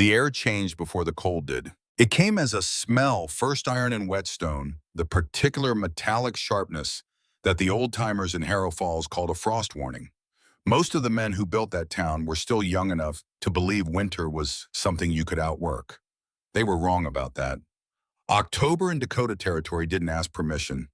The air changed before the cold did. It came as a smell, first iron and whetstone, the particular metallic sharpness that the old-timers in Harrow Falls called a frost warning. Most of the men who built that town were still young enough to believe winter was something you could outwork. They were wrong about that. October in Dakota Territory didn't ask permission.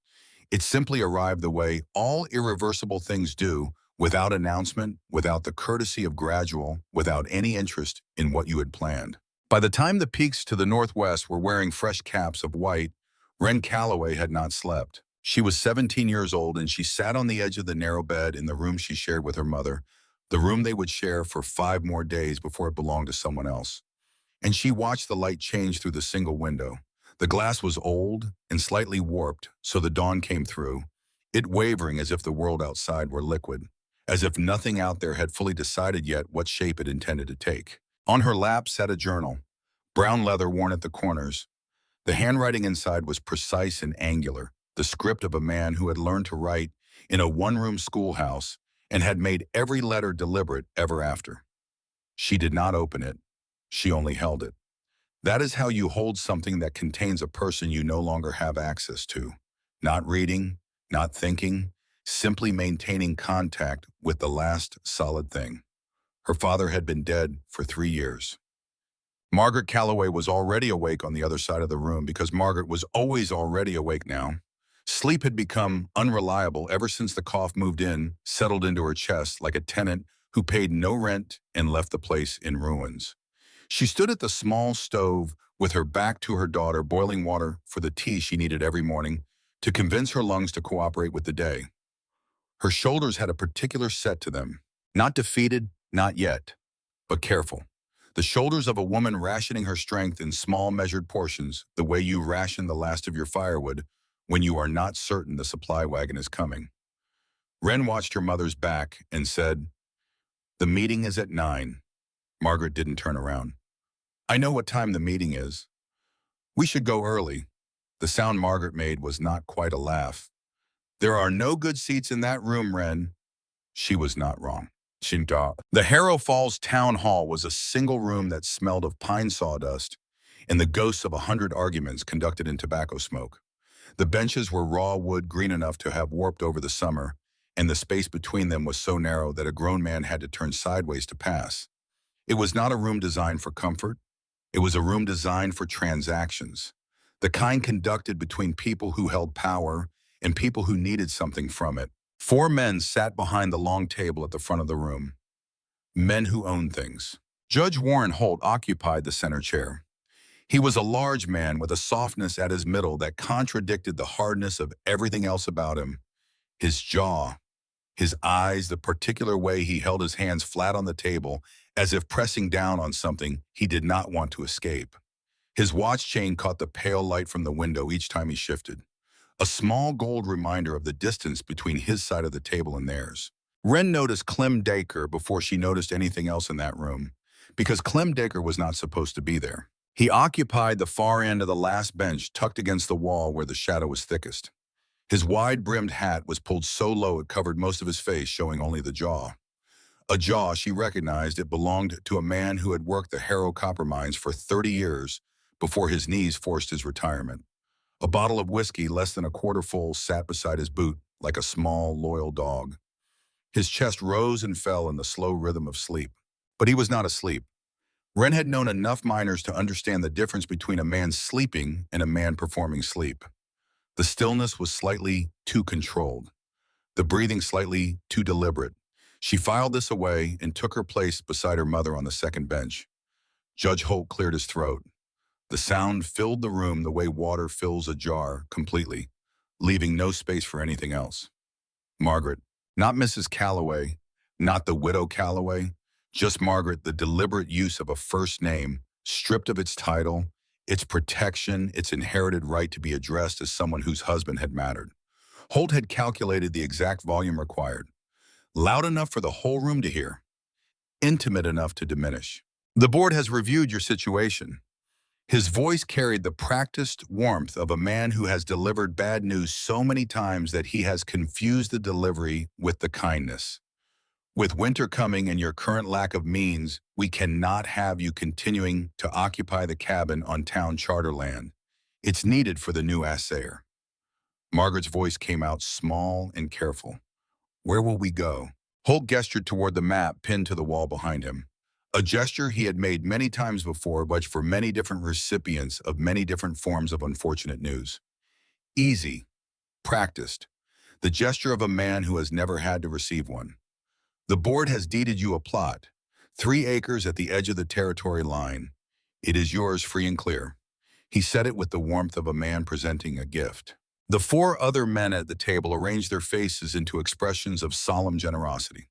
It simply arrived the way all irreversible things do, without announcement, without the courtesy of gradual, without any interest in what you had planned. By the time the peaks to the northwest were wearing fresh caps of white, Wren Calloway had not slept. She was 17 years old, and she sat on the edge of the narrow bed in the room she shared with her mother, the room they would share for 5 more days before it belonged to someone else. And she watched the light change through the single window. The glass was old and slightly warped, so the dawn came through, it wavering as if the world outside were liquid, as if nothing out there had fully decided yet what shape it intended to take. On her lap sat a journal, brown leather worn at the corners. The handwriting inside was precise and angular, the script of a man who had learned to write in a one-room schoolhouse and had made every letter deliberate ever after. She did not open it. She only held it. That is how you hold something that contains a person you no longer have access to. Not reading, not thinking, simply maintaining contact with the last solid thing. Her father had been dead for 3 years. Margaret Calloway was already awake on the other side of the room because Margaret was always already awake now. Sleep had become unreliable ever since the cough moved in, settled into her chest like a tenant who paid no rent and left the place in ruins. She stood at the small stove with her back to her daughter, boiling water for the tea she needed every morning to convince her lungs to cooperate with the day. Her shoulders had a particular set to them. Not defeated, not yet, but careful. The shoulders of a woman rationing her strength in small measured portions, the way you ration the last of your firewood when you are not certain the supply wagon is coming. Wren watched her mother's back and said, "The meeting is at 9. Margaret didn't turn around. "I know what time the meeting is. We should go early." The sound Margaret made was not quite a laugh. "There are no good seats in that room, Wren." She was not wrong. The Harrow Falls Town Hall was a single room that smelled of pine sawdust and the ghosts of 100 arguments conducted in tobacco smoke. The benches were raw wood green enough to have warped over the summer, and the space between them was so narrow that a grown man had to turn sideways to pass. It was not a room designed for comfort. It was a room designed for transactions, the kind conducted between people who held power and people who needed something from it. 4 men sat behind the long table at the front of the room. Men who owned things. Judge Warren Holt occupied the center chair. He was a large man with a softness at his middle that contradicted the hardness of everything else about him. His jaw, his eyes, the particular way he held his hands flat on the table as if pressing down on something he did not want to escape. His watch chain caught the pale light from the window each time he shifted, a small gold reminder of the distance between his side of the table and theirs. Wren noticed Clem Dacre before she noticed anything else in that room, because Clem Dacre was not supposed to be there. He occupied the far end of the last bench tucked against the wall where the shadow was thickest. His wide-brimmed hat was pulled so low it covered most of his face, showing only the jaw. A jaw she recognized. It belonged to a man who had worked the Harrow copper mines for 30 years before his knees forced his retirement. A bottle of whiskey less than a quarter full sat beside his boot like a small, loyal dog. His chest rose and fell in the slow rhythm of sleep. But he was not asleep. Wren had known enough miners to understand the difference between a man sleeping and a man performing sleep. The stillness was slightly too controlled, the breathing slightly too deliberate. She filed this away and took her place beside her mother on the second bench. Judge Holt cleared his throat. The sound filled the room the way water fills a jar completely, leaving no space for anything else. Margaret, not Mrs. Calloway, not the widow Calloway, just Margaret, the deliberate use of a first name, stripped of its title, its protection, its inherited right to be addressed as someone whose husband had mattered. Holt had calculated the exact volume required, loud enough for the whole room to hear, intimate enough to diminish. "The board has reviewed your situation." His voice carried the practiced warmth of a man who has delivered bad news so many times that he has confused the delivery with the kindness. With winter coming and your current lack of means, we cannot have you continuing to occupy the cabin on town charter land. It's needed for the new assayer. Margaret's voice came out small and careful. Where will we go? Holt gestured toward the map pinned to the wall behind him. A gesture he had made many times before, but for many different recipients of many different forms of unfortunate news. Easy, practiced, the gesture of a man who has never had to receive one. The board has deeded you a plot, 3 acres at the edge of the territory line. It is yours free and clear. He said it with the warmth of a man presenting a gift. The 4 other men at the table arranged their faces into expressions of solemn generosity.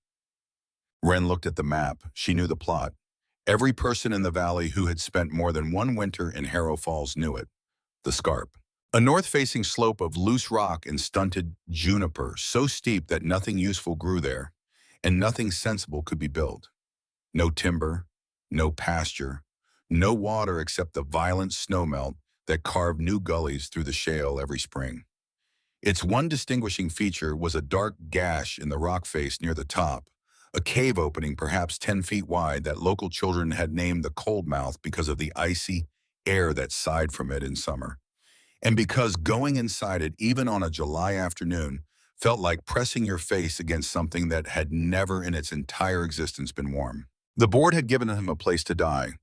Wren looked at the map. She knew the plot. Every person in the valley who had spent more than one winter in Harrow Falls knew it. The Scarp. A north-facing slope of loose rock and stunted juniper, so steep that nothing useful grew there, and nothing sensible could be built. No timber, no pasture, no water except the violent snowmelt that carved new gullies through the shale every spring. Its one distinguishing feature was a dark gash in the rock face near the top, a cave opening perhaps 10 feet wide that local children had named the Cold Mouth because of the icy air that sighed from it in summer. And because going inside it, even on a July afternoon, felt like pressing your face against something that had never in its entire existence been warm. The board had given him a place to die.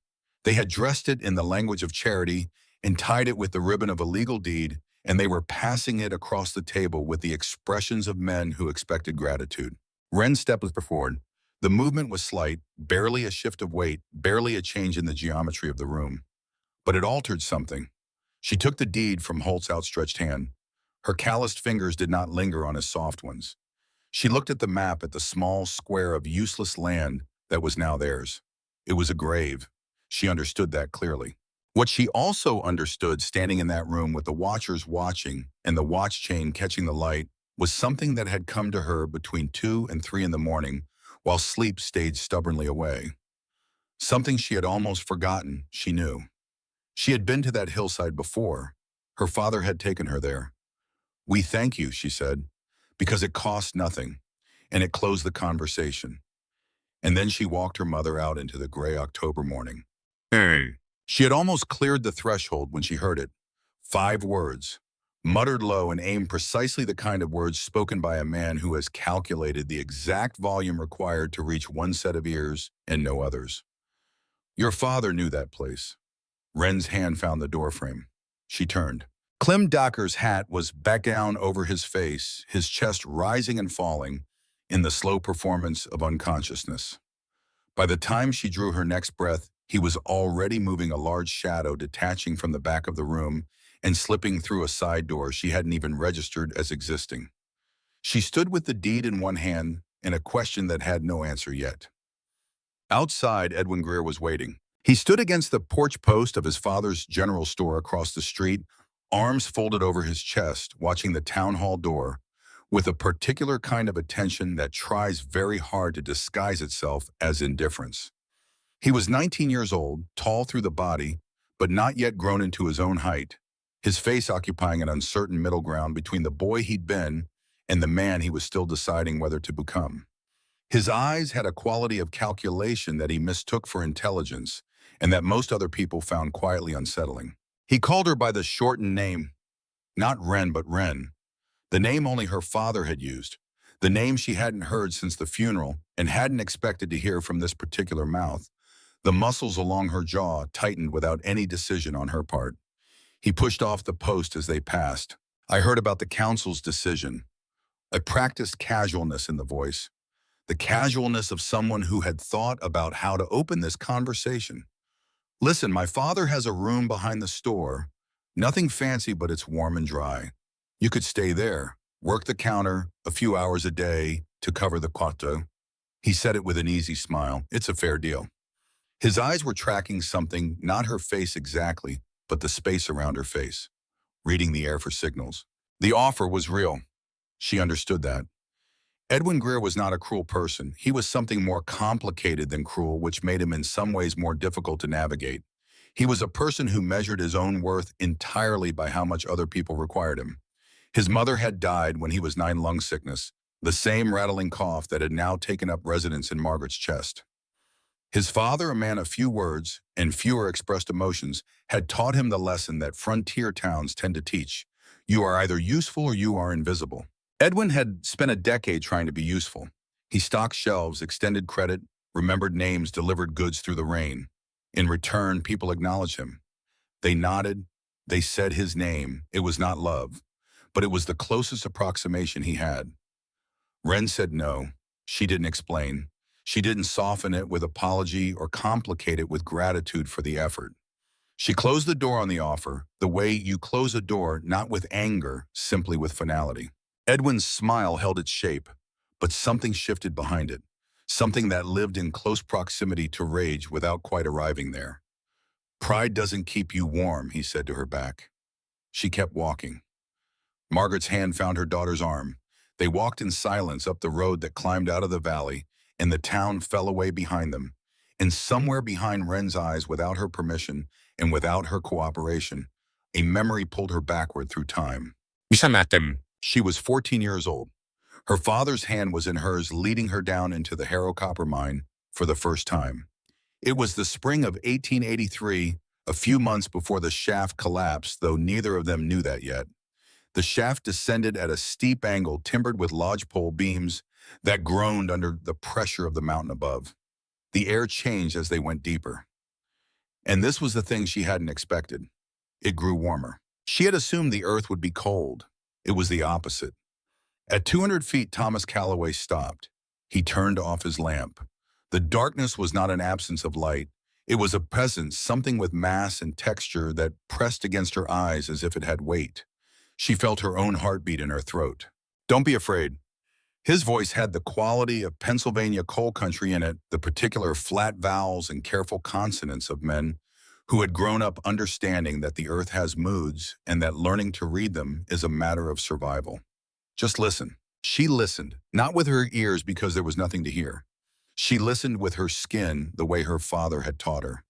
They had dressed it in the language of charity and tied it with the ribbon of a legal deed, and they were passing it across the table with the expressions of men who expected gratitude. Wren stepped forward. The movement was slight, barely a shift of weight, barely a change in the geometry of the room. But it altered something. She took the deed from Holt's outstretched hand. Her calloused fingers did not linger on his soft ones. She looked at the map, at the small square of useless land that was now theirs. It was a grave. She understood that clearly. What she also understood, standing in that room with the watchers watching and the watch chain catching the light, was something that had come to her between 2 and 3 in the morning, while sleep stayed stubbornly away. Something she had almost forgotten, she knew. She had been to that hillside before. Her father had taken her there. "We thank you," she said, "because it cost nothing," and it closed the conversation. And then she walked her mother out into the gray October morning. Hey. She had almost cleared the threshold when she heard it. 5 words, muttered low and aimed precisely the kind of words spoken by a man who has calculated the exact volume required to reach one set of ears and no others. Your father knew that place. Wren's hand found the doorframe. She turned. Clem Docker's hat was back down over his face, his chest rising and falling in the slow performance of unconsciousness. By the time she drew her next breath, he was already moving, a large shadow detaching from the back of the room and slipping through a side door she hadn't even registered as existing. She stood with the deed in one hand and a question that had no answer yet. Outside, Edwin Greer was waiting. He stood against the porch post of his father's general store across the street, arms folded over his chest, watching the town hall door with a particular kind of attention that tries very hard to disguise itself as indifference. He was 19 years old, tall through the body, but not yet grown into his own height, his face occupying an uncertain middle ground between the boy he'd been and the man he was still deciding whether to become. His eyes had a quality of calculation that he mistook for intelligence, and that most other people found quietly unsettling. He called her by the shortened name, not Wren but Wren, the name only her father had used, the name she hadn't heard since the funeral and hadn't expected to hear from this particular mouth. The muscles along her jaw tightened without any decision on her part. He pushed off the post as they passed. I heard about the council's decision. A practiced casualness in the voice, the casualness of someone who had thought about how to open this conversation. Listen, my father has a room behind the store. Nothing fancy, but it's warm and dry. You could stay there, work the counter a few hours a day to cover the quota. He said it with an easy smile. It's a fair deal. His eyes were tracking something, not her face exactly, but the space around her face, reading the air for signals. The offer was real. She understood that. Edwin Greer was not a cruel person. He was something more complicated than cruel, which made him in some ways more difficult to navigate. He was a person who measured his own worth entirely by how much other people required him. His mother had died when he was 9, lung sickness, the same rattling cough that had now taken up residence in Margaret's chest. His father, a man of few words and fewer expressed emotions, had taught him the lesson that frontier towns tend to teach. You are either useful or you are invisible. Edwin had spent a decade trying to be useful. He stocked shelves, extended credit, remembered names, delivered goods through the rain. In return, people acknowledged him. They nodded. They said his name. It was not love, but it was the closest approximation he had. Wren said no. She didn't explain. She didn't soften it with apology or complicate it with gratitude for the effort. She closed the door on the offer, the way you close a door, not with anger, simply with finality. Edwin's smile held its shape, but something shifted behind it, something that lived in close proximity to rage without quite arriving there. Pride doesn't keep you warm, he said to her back. She kept walking. Margaret's hand found her daughter's arm. They walked in silence up the road that climbed out of the valley, and the town fell away behind them. And somewhere behind Wren's eyes, without her permission and without her cooperation, a memory pulled her backward through time. Bisa natin. She was 14 years old. Her father's hand was in hers, leading her down into the Harrow copper mine for the first time. It was the spring of 1883, a few months before the shaft collapsed, though neither of them knew that yet. The shaft descended at a steep angle, timbered with lodgepole beams that groaned under the pressure of the mountain above. The air changed as they went deeper. And this was the thing she hadn't expected. It grew warmer. She had assumed the earth would be cold. It was the opposite. At 200 feet, Thomas Calloway stopped. He turned off his lamp. The darkness was not an absence of light. It was a presence, something with mass and texture that pressed against her eyes as if it had weight. She felt her own heartbeat in her throat. Don't be afraid. His voice had the quality of Pennsylvania coal country in it, the particular flat vowels and careful consonants of men who had grown up understanding that the earth has moods and that learning to read them is a matter of survival. Just listen. She listened, not with her ears because there was nothing to hear. She listened with her skin the way her father had taught her.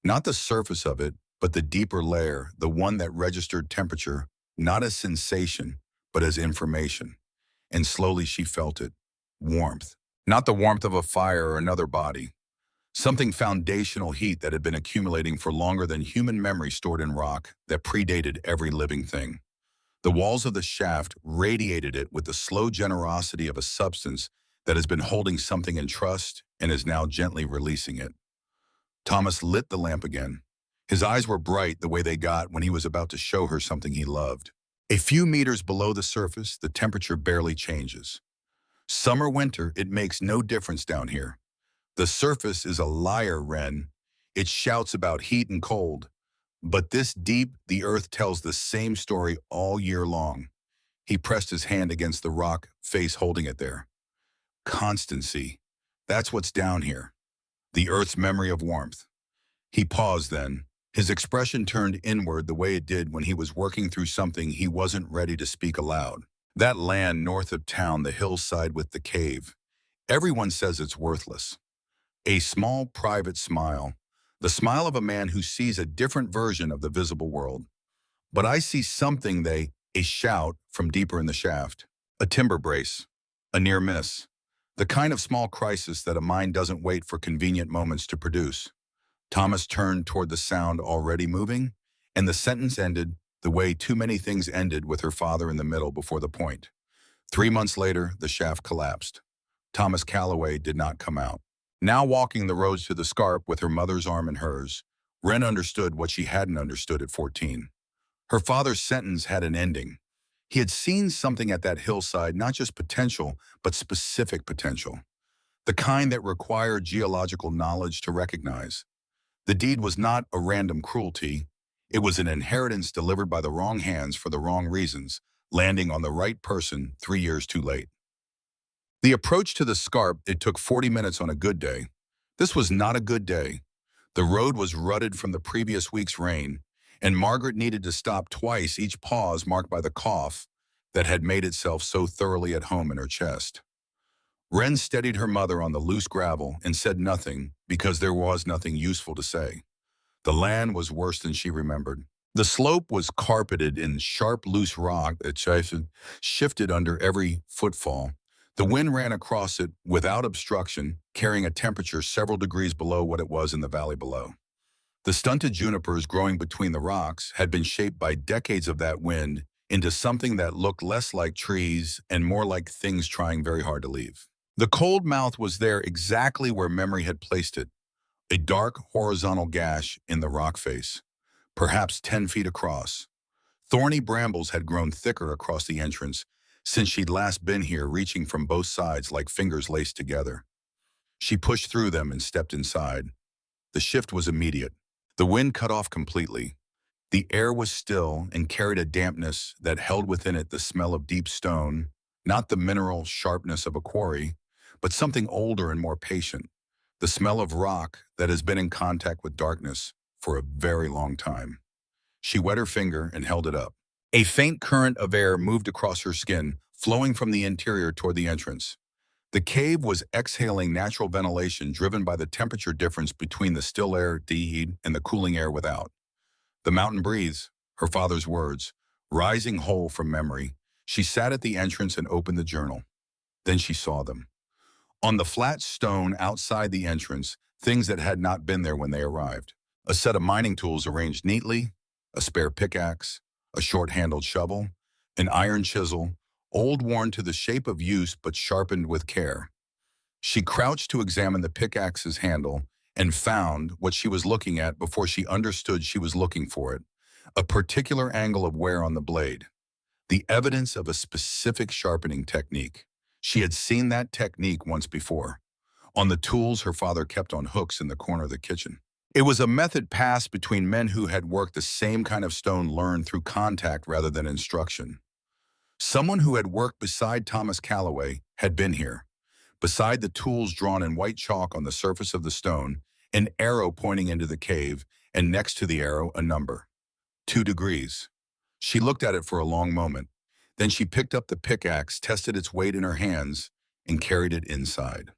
Not the surface of it, but the deeper layer, the one that registered temperature, not as sensation, but as information. And slowly she felt it. Warmth. Not the warmth of a fire or another body. Something foundational, heat that had been accumulating for longer than human memory stored in rock that predated every living thing. The walls of the shaft radiated it with the slow generosity of a substance that has been holding something in trust and is now gently releasing it. Thomas lit the lamp again. His eyes were bright the way they got when he was about to show her something he loved. A few meters below the surface, the temperature barely changes. Summer, winter, it makes no difference down here. The surface is a liar, Wren. It shouts about heat and cold. But this deep, the earth tells the same story all year long. He pressed his hand against the rock face, holding it there. Constancy. That's what's down here. The earth's memory of warmth. He paused then. His expression turned inward the way it did when he was working through something he wasn't ready to speak aloud. That land north of town, the hillside with the cave. Everyone says it's worthless. A small, private smile. The smile of a man who sees a different version of the visible world. But I see something a shout from deeper in the shaft. A timber brace. A near miss. The kind of small crisis that a mind doesn't wait for convenient moments to produce. Thomas turned toward the sound already moving, and the sentence ended the way too many things ended, with her father in the middle before the point. 3 months later, the shaft collapsed. Thomas Calloway did not come out. Now walking the roads to the scarp with her mother's arm in hers, Wren understood what she hadn't understood at 14. Her father's sentence had an ending. He had seen something at that hillside, not just potential, but specific potential. The kind that required geological knowledge to recognize. The deed was not a random cruelty. It was an inheritance delivered by the wrong hands for the wrong reasons, landing on the right person 3 years too late. The approach to the scarp, it took 40 minutes on a good day. This was not a good day. The road was rutted from the previous week's rain, and Margaret needed to stop twice, each pause marked by the cough that had made itself so thoroughly at home in her chest. Wren steadied her mother on the loose gravel and said nothing because there was nothing useful to say. The land was worse than she remembered. The slope was carpeted in sharp, loose rock that shifted under every footfall. The wind ran across it without obstruction, carrying a temperature several degrees below what it was in the valley below. The stunted junipers growing between the rocks had been shaped by decades of that wind into something that looked less like trees and more like things trying very hard to leave. The cold mouth was there exactly where memory had placed it, a dark horizontal gash in the rock face, perhaps 10 feet across. Thorny brambles had grown thicker across the entrance since she'd last been here, reaching from both sides like fingers laced together. She pushed through them and stepped inside. The shift was immediate. The wind cut off completely. The air was still and carried a dampness that held within it the smell of deep stone, not the mineral sharpness of a quarry, but something older and more patient, the smell of rock that has been in contact with darkness for a very long time. She wet her finger and held it up. A faint current of air moved across her skin, flowing from the interior toward the entrance. The cave was exhaling natural ventilation driven by the temperature difference between the still air, deheat, and the cooling air without. The mountain breathes, her father's words, rising whole from memory. She sat at the entrance and opened the journal. Then she saw them. On the flat stone outside the entrance, things that had not been there when they arrived. A set of mining tools arranged neatly, a spare pickaxe, a short-handled shovel, an iron chisel, old worn to the shape of use but sharpened with care. She crouched to examine the pickaxe's handle and found what she was looking at before she understood she was looking for it, a particular angle of wear on the blade, the evidence of a specific sharpening technique. She had seen that technique once before, on the tools her father kept on hooks in the corner of the kitchen. It was a method passed between men who had worked the same kind of stone learned through contact rather than instruction. Someone who had worked beside Thomas Calloway had been here. Beside the tools drawn in white chalk on the surface of the stone, an arrow pointing into the cave, and next to the arrow, a number. 2 degrees. She looked at it for a long moment. Then she picked up the pickaxe, tested its weight in her hands, and carried it inside.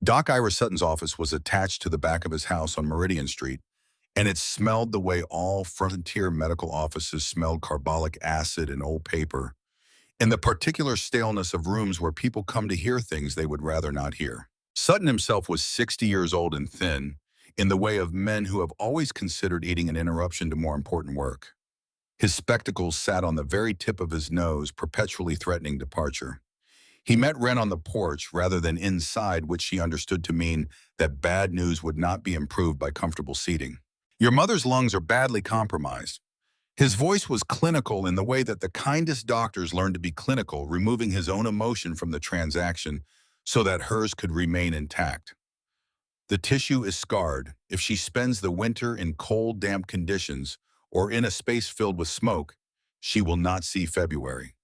Doc Ira Sutton's office was attached to the back of his house on Meridian Street, and it smelled the way all frontier medical offices smelled carbolic acid and old paper, and the particular staleness of rooms where people come to hear things they would rather not hear. Sutton himself was 60 years old and thin, in the way of men who have always considered eating an interruption to more important work. His spectacles sat on the very tip of his nose, perpetually threatening departure. He met Wren on the porch rather than inside, which she understood to mean that bad news would not be improved by comfortable seating. "Your mother's lungs are badly compromised." His voice was clinical in the way that the kindest doctors learn to be clinical, removing his own emotion from the transaction so that hers could remain intact. "The tissue is scarred. If she spends the winter in cold, damp conditions or in a space filled with smoke, she will not see February."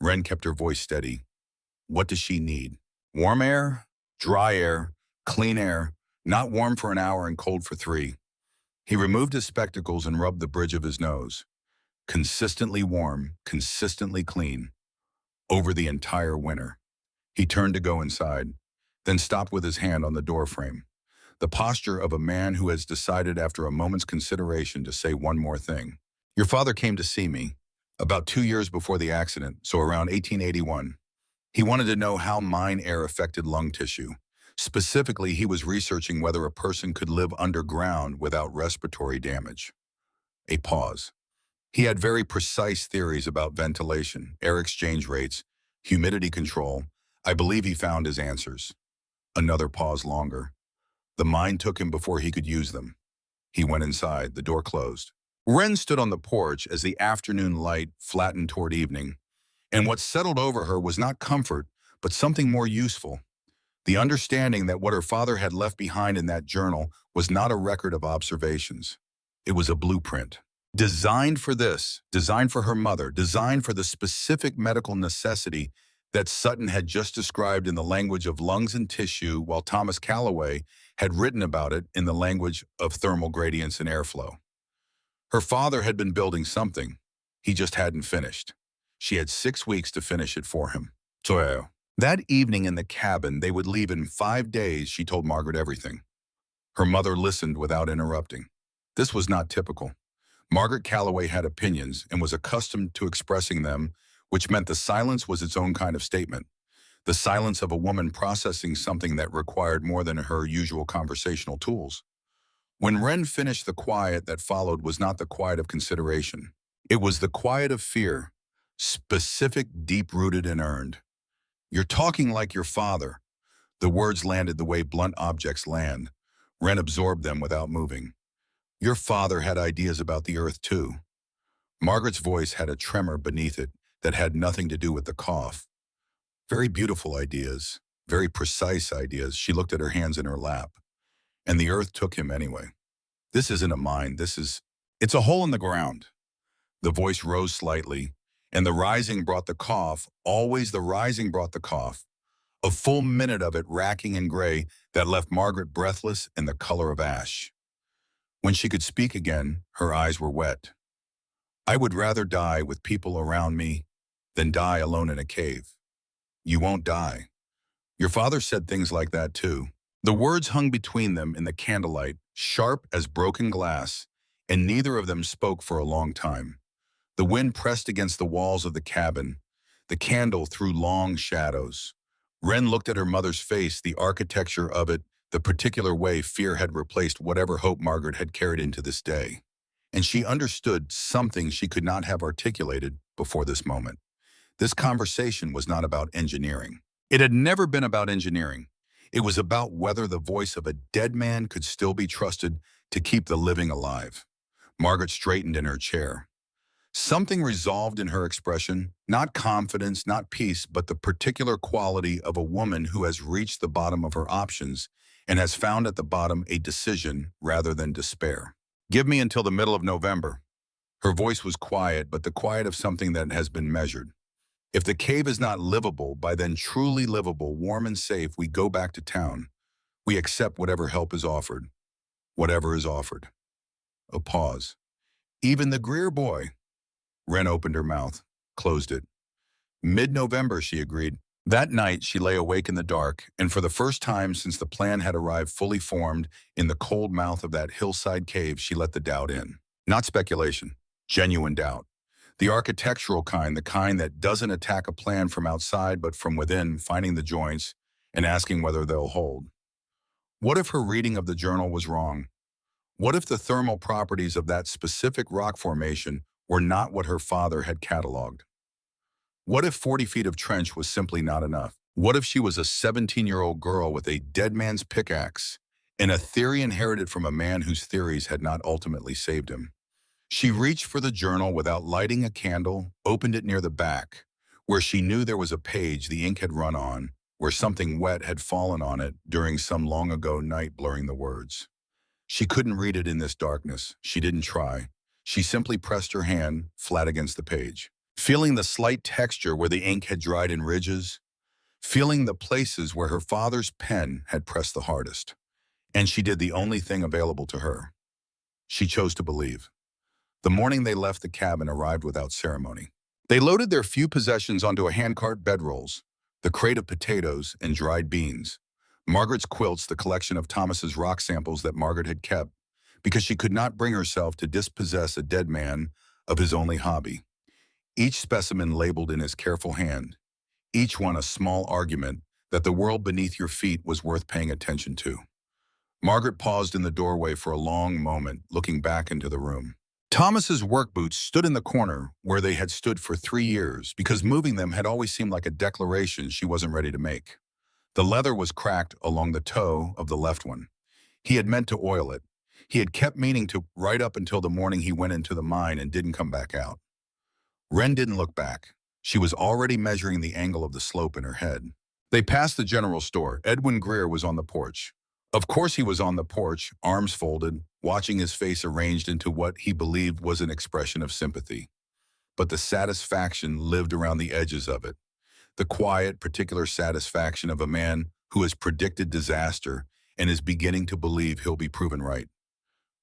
Wren kept her voice steady. "What does she need? Warm air, dry air, clean air, not warm for an hour and cold for 3. He removed his spectacles and rubbed the bridge of his nose. Consistently warm, consistently clean, over the entire winter. He turned to go inside, then stopped with his hand on the doorframe, the posture of a man who has decided after a moment's consideration to say one more thing. "Your father came to see me about 2 years before the accident, so around 1881. He wanted to know how mine air affected lung tissue. Specifically, he was researching whether a person could live underground without respiratory damage." A pause. He had very precise theories about ventilation, air exchange rates, humidity control. I believe he found his answers. Another pause longer. The mind took him before he could use them. He went inside, the door closed. Wren stood on the porch as the afternoon light flattened toward evening, and what settled over her was not comfort, but something more useful. The understanding that what her father had left behind in that journal was not a record of observations. It was a blueprint. Designed for this, designed for her mother, designed for the specific medical necessity that Sutton had just described in the language of lungs and tissue, while Thomas Calloway had written about it in the language of thermal gradients and airflow. Her father had been building something. He just hadn't finished. She had 6 weeks to finish it for him. So, that evening in the cabin, they would leave in 5 days. She told Margaret everything. Her mother listened without interrupting. This was not typical. Margaret Calloway had opinions and was accustomed to expressing them, which meant the silence was its own kind of statement. the silence of a woman processing something that required more than her usual conversational tools. When Wren finished, the quiet that followed was not the quiet of consideration. It was the quiet of fear, specific, deep-rooted, and earned. "You're talking like your father." The words landed the way blunt objects land. Wren absorbed them without moving. "Your father had ideas about the earth, too." Margaret's voice had a tremor beneath it that had nothing to do with the cough. "Very beautiful ideas, very precise ideas." She looked at her hands in her lap. "And the earth took him anyway. This isn't a mine, it's a hole in the ground." The voice rose slightly, and the rising brought the cough. Always the rising brought the cough. A full minute of it, racking and gray, that left Margaret breathless and the color of ash. When she could speak again, her eyes were wet. "I would rather die with people around me than die alone in a cave." "You won't die." "Your father said things like that too." The words hung between them in the candlelight, sharp as broken glass, and neither of them spoke for a long time. The wind pressed against the walls of the cabin. The candle threw long shadows. Wren looked at her mother's face, the architecture of it, the particular way fear had replaced whatever hope Margaret had carried into this day. And she understood something she could not have articulated before this moment. This conversation was not about engineering. It had never been about engineering. It was about whether the voice of a dead man could still be trusted to keep the living alive. Margaret straightened in her chair. Something resolved in her expression, not confidence, not peace, but the particular quality of a woman who has reached the bottom of her options and has found at the bottom a decision rather than despair. "Give me until the middle of November." Her voice was quiet, but the quiet of something that has been measured. "If the cave is not livable, by then truly livable, warm and safe, we go back to town. We accept whatever help is offered. Whatever is offered." A pause. "Even the Greer boy?" Wren opened her mouth, closed it. "Mid-November," she agreed. That night, she lay awake in the dark, and for the first time since the plan had arrived fully formed in the cold mouth of that hillside cave, she let the doubt in. Not speculation, genuine doubt. The architectural kind, the kind that doesn't attack a plan from outside but from within, finding the joints and asking whether they'll hold. What if her reading of the journal was wrong? What if the thermal properties of that specific rock formation were not what her father had cataloged? What if 40 feet of trench was simply not enough? What if she was a 17-year-old girl with a dead man's pickaxe and a theory inherited from a man whose theories had not ultimately saved him? She reached for the journal without lighting a candle, opened it near the back, where she knew there was a page the ink had run on, where something wet had fallen on it during some long-ago night, blurring the words. She couldn't read it in this darkness. She didn't try. She simply pressed her hand flat against the page, feeling the slight texture where the ink had dried in ridges, feeling the places where her father's pen had pressed the hardest. And she did the only thing available to her. She chose to believe. The morning they left, the cabin arrived without ceremony. They loaded their few possessions onto a handcart, bedrolls, the crate of potatoes and dried beans, Margaret's quilts, the collection of Thomas's rock samples that Margaret had kept, because she could not bring herself to dispossess a dead man of his only hobby. Each specimen labeled in his careful hand, each one a small argument that the world beneath your feet was worth paying attention to. Margaret paused in the doorway for a long moment, looking back into the room. Thomas's work boots stood in the corner where they had stood for 3 years, because moving them had always seemed like a declaration she wasn't ready to make. The leather was cracked along the toe of the left one. He had meant to oil it. He had kept meaning to, right up until the morning he went into the mine and didn't come back out. Wren didn't look back. She was already measuring the angle of the slope in her head. They passed the general store. Edwin Greer was on the porch. Of course he was on the porch, arms folded, watching his face arranged into what he believed was an expression of sympathy. But the satisfaction lived around the edges of it. The quiet, particular satisfaction of a man who has predicted disaster and is beginning to believe he'll be proven right.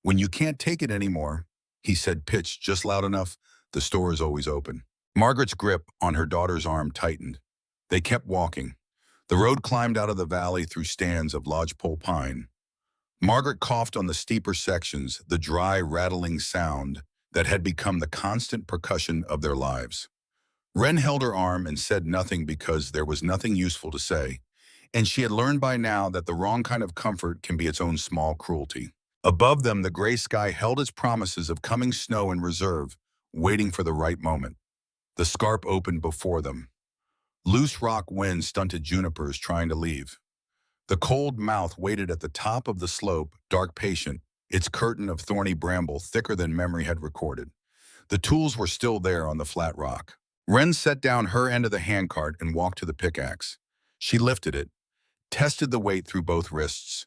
"When you can't take it anymore," he said, pitched just loud enough, "the store is always open." Margaret's grip on her daughter's arm tightened. They kept walking. The road climbed out of the valley through stands of lodgepole pine. Margaret coughed on the steeper sections, the dry, rattling sound that had become the constant percussion of their lives. Wren held her arm and said nothing because there was nothing useful to say, and she had learned by now that the wrong kind of comfort can be its own small cruelty. Above them, the gray sky held its promises of coming snow in reserve, waiting for the right moment. The scarp opened before them. Loose rock wind stunted junipers trying to leave. The cold mouth waited at the top of the slope, dark patient, its curtain of thorny bramble thicker than memory had recorded. The tools were still there on the flat rock. Wren set down her end of the handcart and walked to the pickaxe. She lifted it, tested the weight through both wrists,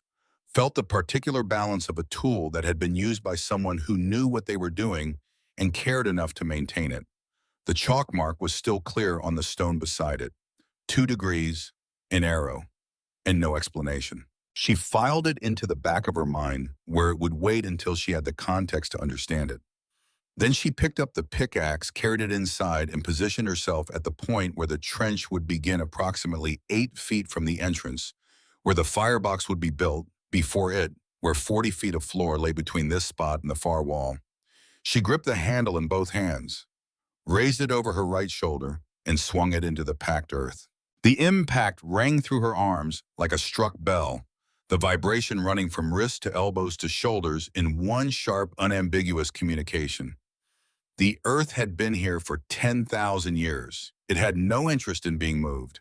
felt the particular balance of a tool that had been used by someone who knew what they were doing and cared enough to maintain it. The chalk mark was still clear on the stone beside it. 2 degrees, an arrow, and no explanation. She filed it into the back of her mind, where it would wait until she had the context to understand it. Then she picked up the pickaxe, carried it inside, and positioned herself at the point where the trench would begin approximately 8 feet from the entrance, where the firebox would be built, before it, where 40 feet of floor lay between this spot and the far wall. She gripped the handle in both hands, raised it over her right shoulder, and swung it into the packed earth. The impact rang through her arms like a struck bell, the vibration running from wrists to elbows to shoulders in one sharp, unambiguous communication. The earth had been here for 10,000 years. It had no interest in being moved.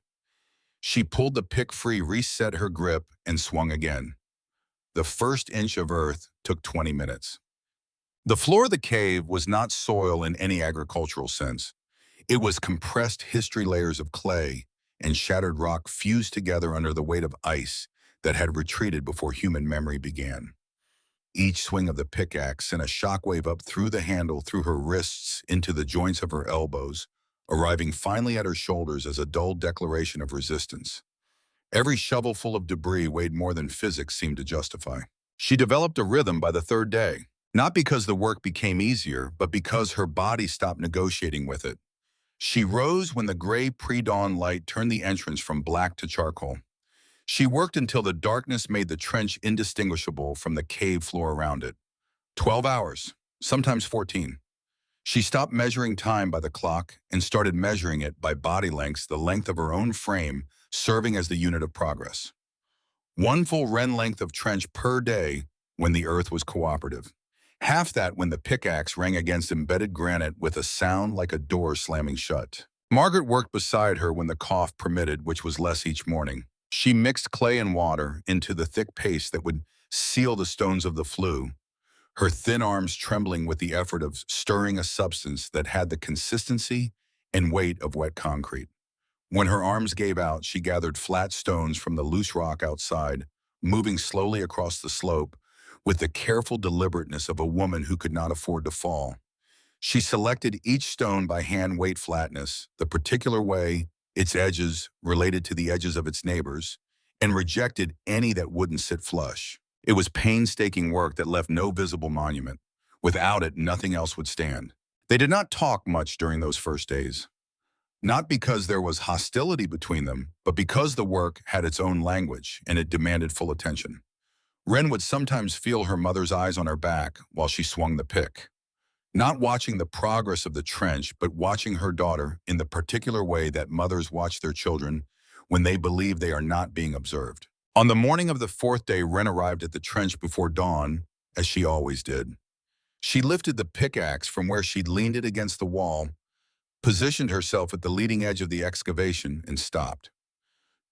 She pulled the pick free, reset her grip, and swung again. The first inch of earth took 20 minutes. The floor of the cave was not soil in any agricultural sense. It was compressed history layers of clay and shattered rock fused together under the weight of ice that had retreated before human memory began. Each swing of the pickaxe sent a shockwave up through the handle, through her wrists, into the joints of her elbows, arriving finally at her shoulders as a dull declaration of resistance. Every shovelful of debris weighed more than physics seemed to justify. She developed a rhythm by the third day, not because the work became easier, but because her body stopped negotiating with it. She rose when the gray pre-dawn light turned the entrance from black to charcoal. She worked until the darkness made the trench indistinguishable from the cave floor around it. 12 hours, sometimes 14. She stopped measuring time by the clock and started measuring it by body lengths, the length of her own frame serving as the unit of progress. 1 full wren length of trench per day when the earth was cooperative. Half that when the pickaxe rang against embedded granite with a sound like a door slamming shut. Margaret worked beside her when the cough permitted, which was less each morning. She mixed clay and water into the thick paste that would seal the stones of the flue, her thin arms trembling with the effort of stirring a substance that had the consistency and weight of wet concrete. When her arms gave out, she gathered flat stones from the loose rock outside, moving slowly across the slope with the careful deliberateness of a woman who could not afford to fall. She selected each stone by hand weight flatness, the particular way its edges related to the edges of its neighbors, and rejected any that wouldn't sit flush. It was painstaking work that left no visible monument. Without it, nothing else would stand. They did not talk much during those first days. Not because there was hostility between them, but because the work had its own language and it demanded full attention. Wren would sometimes feel her mother's eyes on her back while she swung the pick. Not watching the progress of the trench, but watching her daughter in the particular way that mothers watch their children when they believe they are not being observed. On the morning of the 4th day, Wren arrived at the trench before dawn, as she always did. She lifted the pickaxe from where she'd leaned it against the wall, positioned herself at the leading edge of the excavation, and stopped.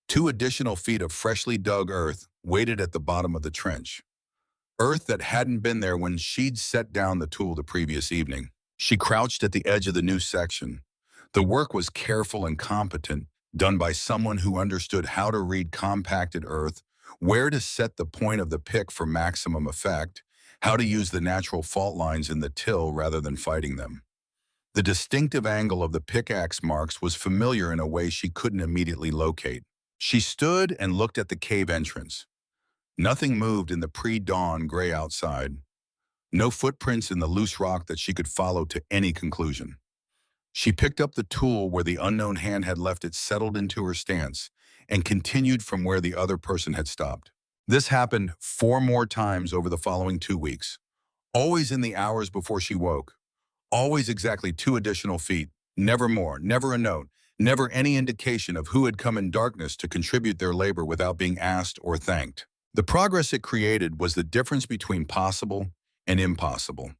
2 additional feet of freshly dug earth waited at the bottom of the trench. Earth that hadn't been there when she'd set down the tool the previous evening. She crouched at the edge of the new section. The work was careful and competent, done by someone who understood how to read compacted earth, where to set the point of the pick for maximum effect, how to use the natural fault lines in the till rather than fighting them. The distinctive angle of the pickaxe marks was familiar in a way she couldn't immediately locate. She stood and looked at the cave entrance. Nothing moved in the pre-dawn gray outside. No footprints in the loose rock that she could follow to any conclusion. She picked up the tool where the unknown hand had left it, settled into her stance, and continued from where the other person had stopped. This happened 4 more times over the following 2 weeks, always in the hours before she woke, always exactly 2 additional feet, Never more, never a note, never any indication of who had come in darkness to contribute their labor without being asked or thanked. The progress it created was the difference between possible and impossible.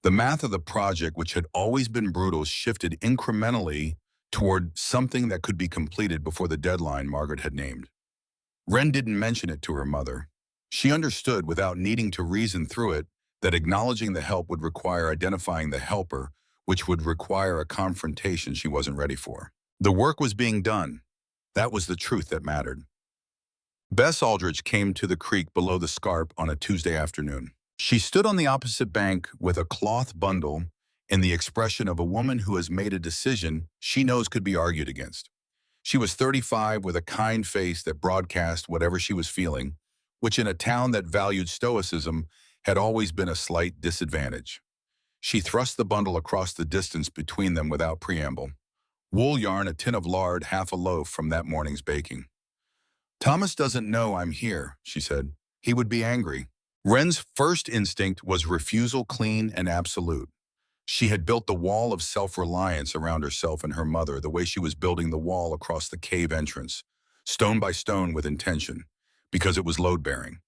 The math of the project, which had always been brutal, shifted incrementally toward something that could be completed before the deadline Margaret had named. Wren didn't mention it to her mother. She understood, without needing to reason through it, that acknowledging the help would require identifying the helper, which would require a confrontation she wasn't ready for. The work was being done. That was the truth that mattered. Bess Aldrich came to the creek below the scarp on a Tuesday afternoon. She stood on the opposite bank with a cloth bundle and the expression of a woman who has made a decision she knows could be argued against. She was 35 with a kind face that broadcast whatever she was feeling, which in a town that valued stoicism had always been a slight disadvantage. She thrust the bundle across the distance between them without preamble. Wool yarn, a tin of lard, half a loaf from that morning's baking. "Thomas doesn't know I'm here," she said. "He would be angry." Wren's first instinct was refusal, clean and absolute. She had built the wall of self-reliance around herself and her mother the way she was building the wall across the cave entrance, stone by stone with intention, because it was load-bearing.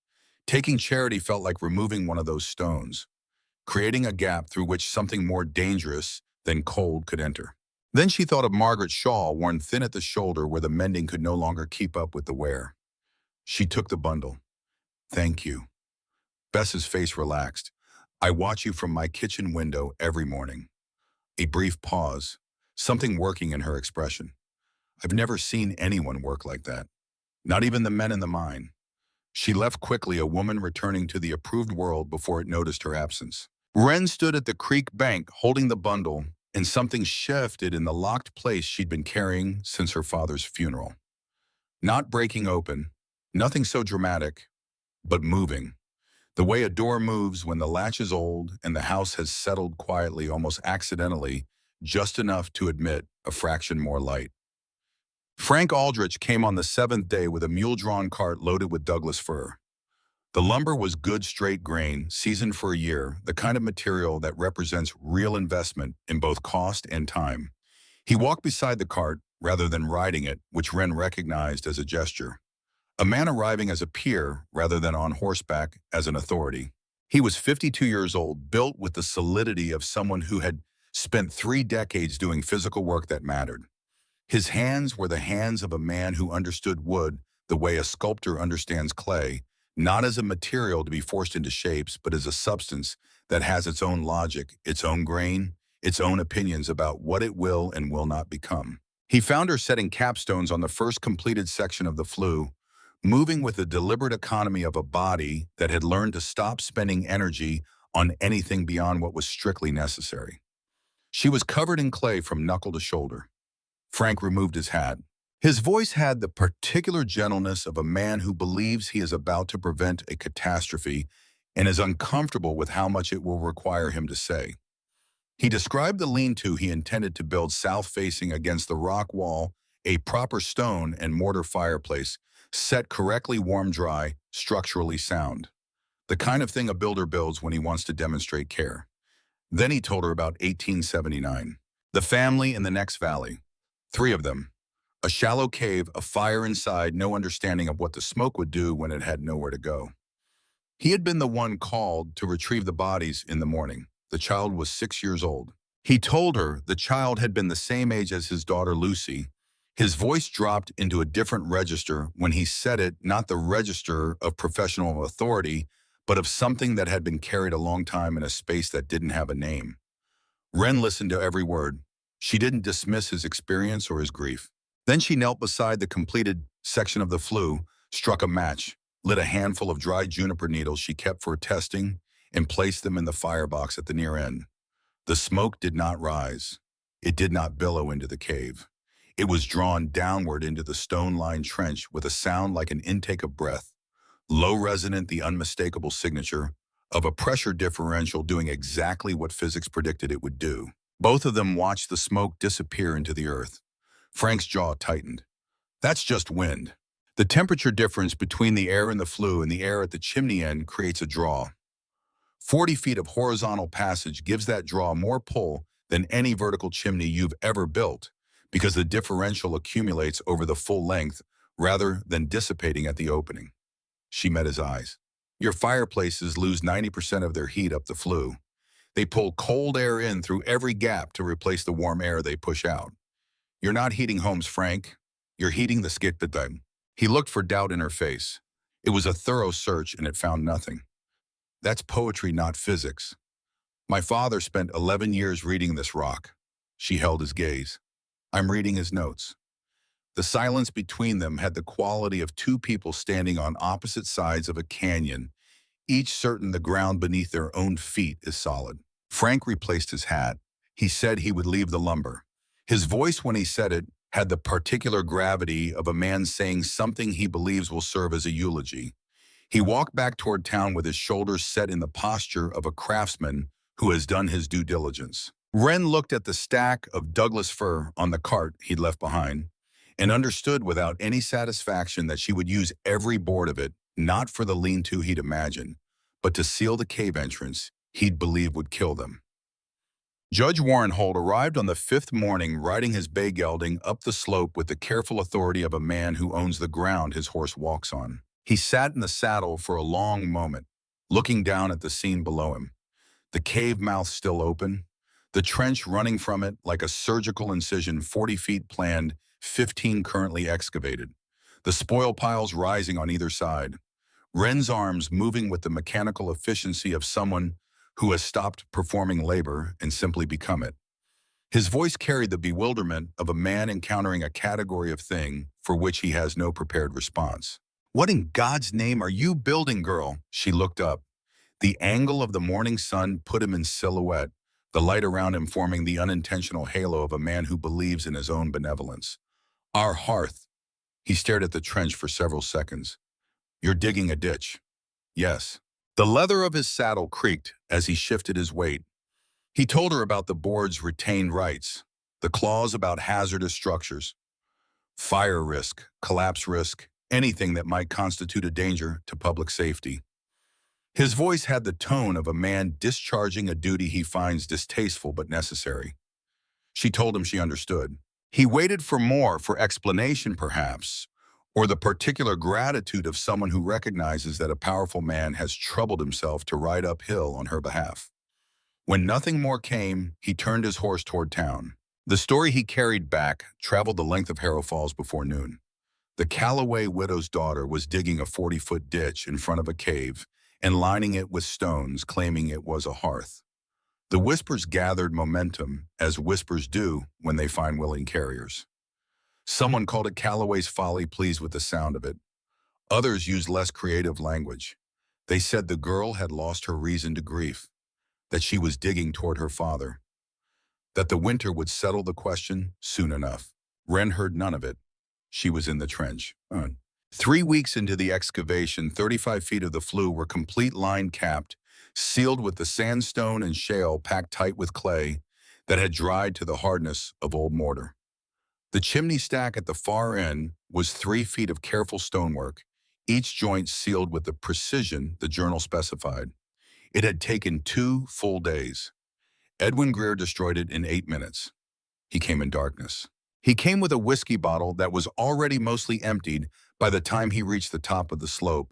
Taking charity felt like removing one of those stones, creating a gap through which something more dangerous than cold could enter. Then she thought of Margaret's shawl, worn thin at the shoulder where the mending could no longer keep up with the wear. She took the bundle. "Thank you." Bess's face relaxed. "I watch you from my kitchen window every morning." A brief pause, something working in her expression. "I've never seen anyone work like that. Not even the men in the mine." She left quickly, a woman returning to the approved world before it noticed her absence. Wren stood at the creek bank holding the bundle, and something shifted in the locked place she'd been carrying since her father's funeral. Not breaking open, nothing so dramatic, but moving. The way a door moves when the latch is old and the house has settled quietly, almost accidentally, just enough to admit a fraction more light. Frank Aldrich came on the seventh day with a mule-drawn cart loaded with Douglas fir. The lumber was good straight grain, seasoned for a year, the kind of material that represents real investment in both cost and time. He walked beside the cart rather than riding it, which Wren recognized as a gesture. A man arriving as a peer rather than on horseback as an authority. He was 52 years old, built with the solidity of someone who had spent 3 decades doing physical work that mattered. His hands were the hands of a man who understood wood the way a sculptor understands clay, not as a material to be forced into shapes, but as a substance that has its own logic, its own grain, its own opinions about what it will and will not become. He found her setting capstones on the first completed section of the flue, moving with the deliberate economy of a body that had learned to stop spending energy on anything beyond what was strictly necessary. She was covered in clay from knuckle to shoulder. Frank removed his hat. His voice had the particular gentleness of a man who believes he is about to prevent a catastrophe and is uncomfortable with how much it will require him to say. He described the lean-to he intended to build south-facing against the rock wall, a proper stone and mortar fireplace, set correctly warm-dry, structurally sound. The kind of thing a builder builds when he wants to demonstrate care. Then he told her about 1879. The family in the next valley. 3 of them. A shallow cave, a fire inside, no understanding of what the smoke would do when it had nowhere to go. He had been the one called to retrieve the bodies in the morning. The child was 6 years old. He told her the child had been the same age as his daughter Lucy. His voice dropped into a different register when he said it, not the register of professional authority, but of something that had been carried a long time in a space that didn't have a name. Wren listened to every word. She didn't dismiss his experience or his grief. Then she knelt beside the completed section of the flue, struck a match, lit a handful of dry juniper needles she kept for testing, and placed them in the firebox at the near end. The smoke did not rise. It did not billow into the cave. It was drawn downward into the stone-lined trench with a sound like an intake of breath, low resonant, the unmistakable signature of a pressure differential doing exactly what physics predicted it would do. Both of them watched the smoke disappear into the earth. Frank's jaw tightened. That's just wind. The temperature difference between the air in the flue and the air at the chimney end creates a draw. 40 feet of horizontal passage gives that draw more pull than any vertical chimney you've ever built, because the differential accumulates over the full length rather than dissipating at the opening. She met his eyes. Your fireplaces lose 90% of their heat up the flue. They pull cold air in through every gap to replace the warm air they push out. You're not heating homes, Frank. You're heating the skitbedime. He looked for doubt in her face. It was a thorough search and it found nothing. That's poetry, not physics. My father spent 11 years reading this rock. She held his gaze. I'm reading his notes. The silence between them had the quality of two people standing on opposite sides of a canyon, each certain the ground beneath their own feet is solid. Frank replaced his hat. He said he would leave the lumber. His voice when he said it had the particular gravity of a man saying something he believes will serve as a eulogy. He walked back toward town with his shoulders set in the posture of a craftsman who has done his due diligence. Wren looked at the stack of Douglas fir on the cart he'd left behind and understood without any satisfaction that she would use every board of it, not for the lean-to he'd imagined, but to seal the cave entrance he'd believe would kill them. Judge Warren Holt arrived on the fifth morning riding his bay gelding up the slope with the careful authority of a man who owns the ground his horse walks on. He sat in the saddle for a long moment, looking down at the scene below him. The cave mouth still open, the trench running from it like a surgical incision 40 feet planned, 15 currently excavated. The spoil piles rising on either side. Wren's arms moving with the mechanical efficiency of someone who has stopped performing labor and simply become it. His voice carried the bewilderment of a man encountering a category of thing for which he has no prepared response. What in God's name are you building, girl? She looked up. The angle of the morning sun put him in silhouette, the light around him forming the unintentional halo of a man who believes in his own benevolence. Our hearth. He stared at the trench for several seconds. You're digging a ditch. Yes. The leather of his saddle creaked as he shifted his weight. He told her about the board's retained rights, the clause about hazardous structures, fire risk, collapse risk, anything that might constitute a danger to public safety. His voice had the tone of a man discharging a duty he finds distasteful but necessary. She told him she understood. He waited for more, for explanation perhaps, or the particular gratitude of someone who recognizes that a powerful man has troubled himself to ride uphill on her behalf. When nothing more came, he turned his horse toward town. The story he carried back traveled the length of Harrow Falls before noon. The Calloway widow's daughter was digging a 40-foot ditch in front of a cave and lining it with stones, claiming it was a hearth. The whispers gathered momentum, as whispers do when they find willing carriers. Someone called it Calloway's folly, pleased with the sound of it. Others used less creative language. They said the girl had lost her reason to grief, that she was digging toward her father, that the winter would settle the question soon enough. Wren heard none of it. She was in the trench. 3 weeks into the excavation, 35 feet of the flue were complete line capped, sealed with the sandstone and shale packed tight with clay that had dried to the hardness of old mortar. The chimney stack at the far end was 3 feet of careful stonework, each joint sealed with the precision the journal specified. It had taken 2 full days. Edwin Greer destroyed it in 8 minutes. He came in darkness. He came with a whiskey bottle that was already mostly emptied by the time he reached the top of the slope,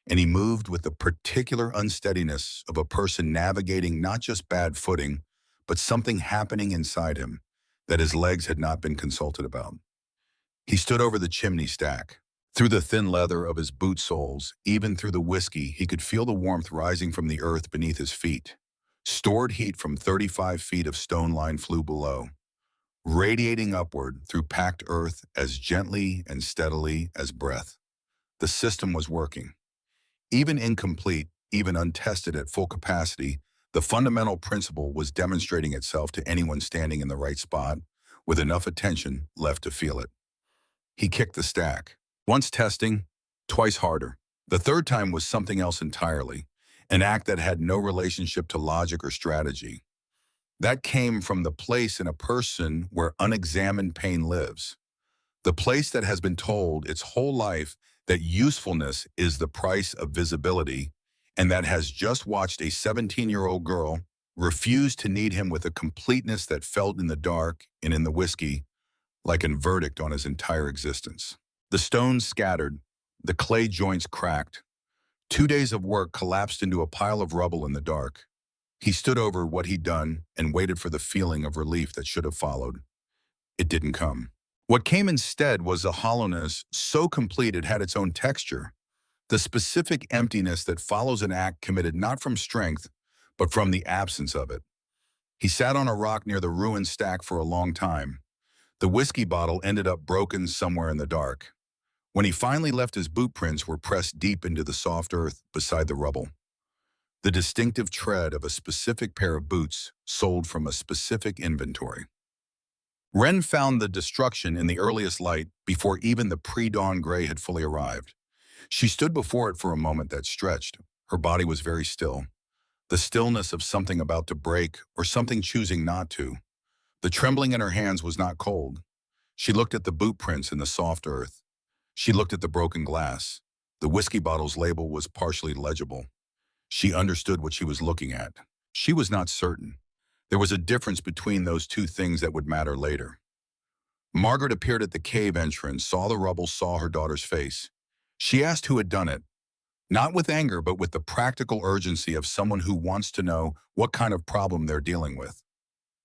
and he moved with the particular unsteadiness of a person navigating not just bad footing, but something happening inside him that his legs had not been consulted about. He stood over the chimney stack. Through the thin leather of his boot soles, even through the whiskey, he could feel the warmth rising from the earth beneath his feet. Stored heat from 35 feet of stone-lined flue below, radiating upward through packed earth as gently and steadily as breath. The system was working. Even incomplete, even untested at full capacity, the fundamental principle was demonstrating itself to anyone standing in the right spot, with enough attention left to feel it. He kicked the stack. Once testing, twice harder. The third time was something else entirely, an act that had no relationship to logic or strategy. That came from the place in a person where unexamined pain lives. The place that has been told its whole life that usefulness is the price of visibility, and that has just watched a 17-year-old girl refused to need him with a completeness that felt in the dark and in the whiskey like a verdict on his entire existence. The stones scattered, the clay joints cracked. 2 days of work collapsed into a pile of rubble in the dark. He stood over what he'd done and waited for the feeling of relief that should have followed. It didn't come. What came instead was a hollowness so complete it had its own texture, the specific emptiness that follows an act committed not from strength, but from the absence of it. He sat on a rock near the ruined stack for a long time. The whiskey bottle ended up broken somewhere in the dark. When he finally left, his boot prints were pressed deep into the soft earth beside the rubble. The distinctive tread of a specific pair of boots sold from a specific inventory. Wren found the destruction in the earliest light before even the pre-dawn gray had fully arrived. She stood before it for a moment that stretched. Her body was very still. The stillness of something about to break or something choosing not to. The trembling in her hands was not cold. She looked at the boot prints in the soft earth. She looked at the broken glass. The whiskey bottle's label was partially legible. She understood what she was looking at. She was not certain. There was a difference between those two things that would matter later. Margaret appeared at the cave entrance, saw the rubble, saw her daughter's face. She asked who had done it, not with anger, but with the practical urgency of someone who wants to know what kind of problem they're dealing with.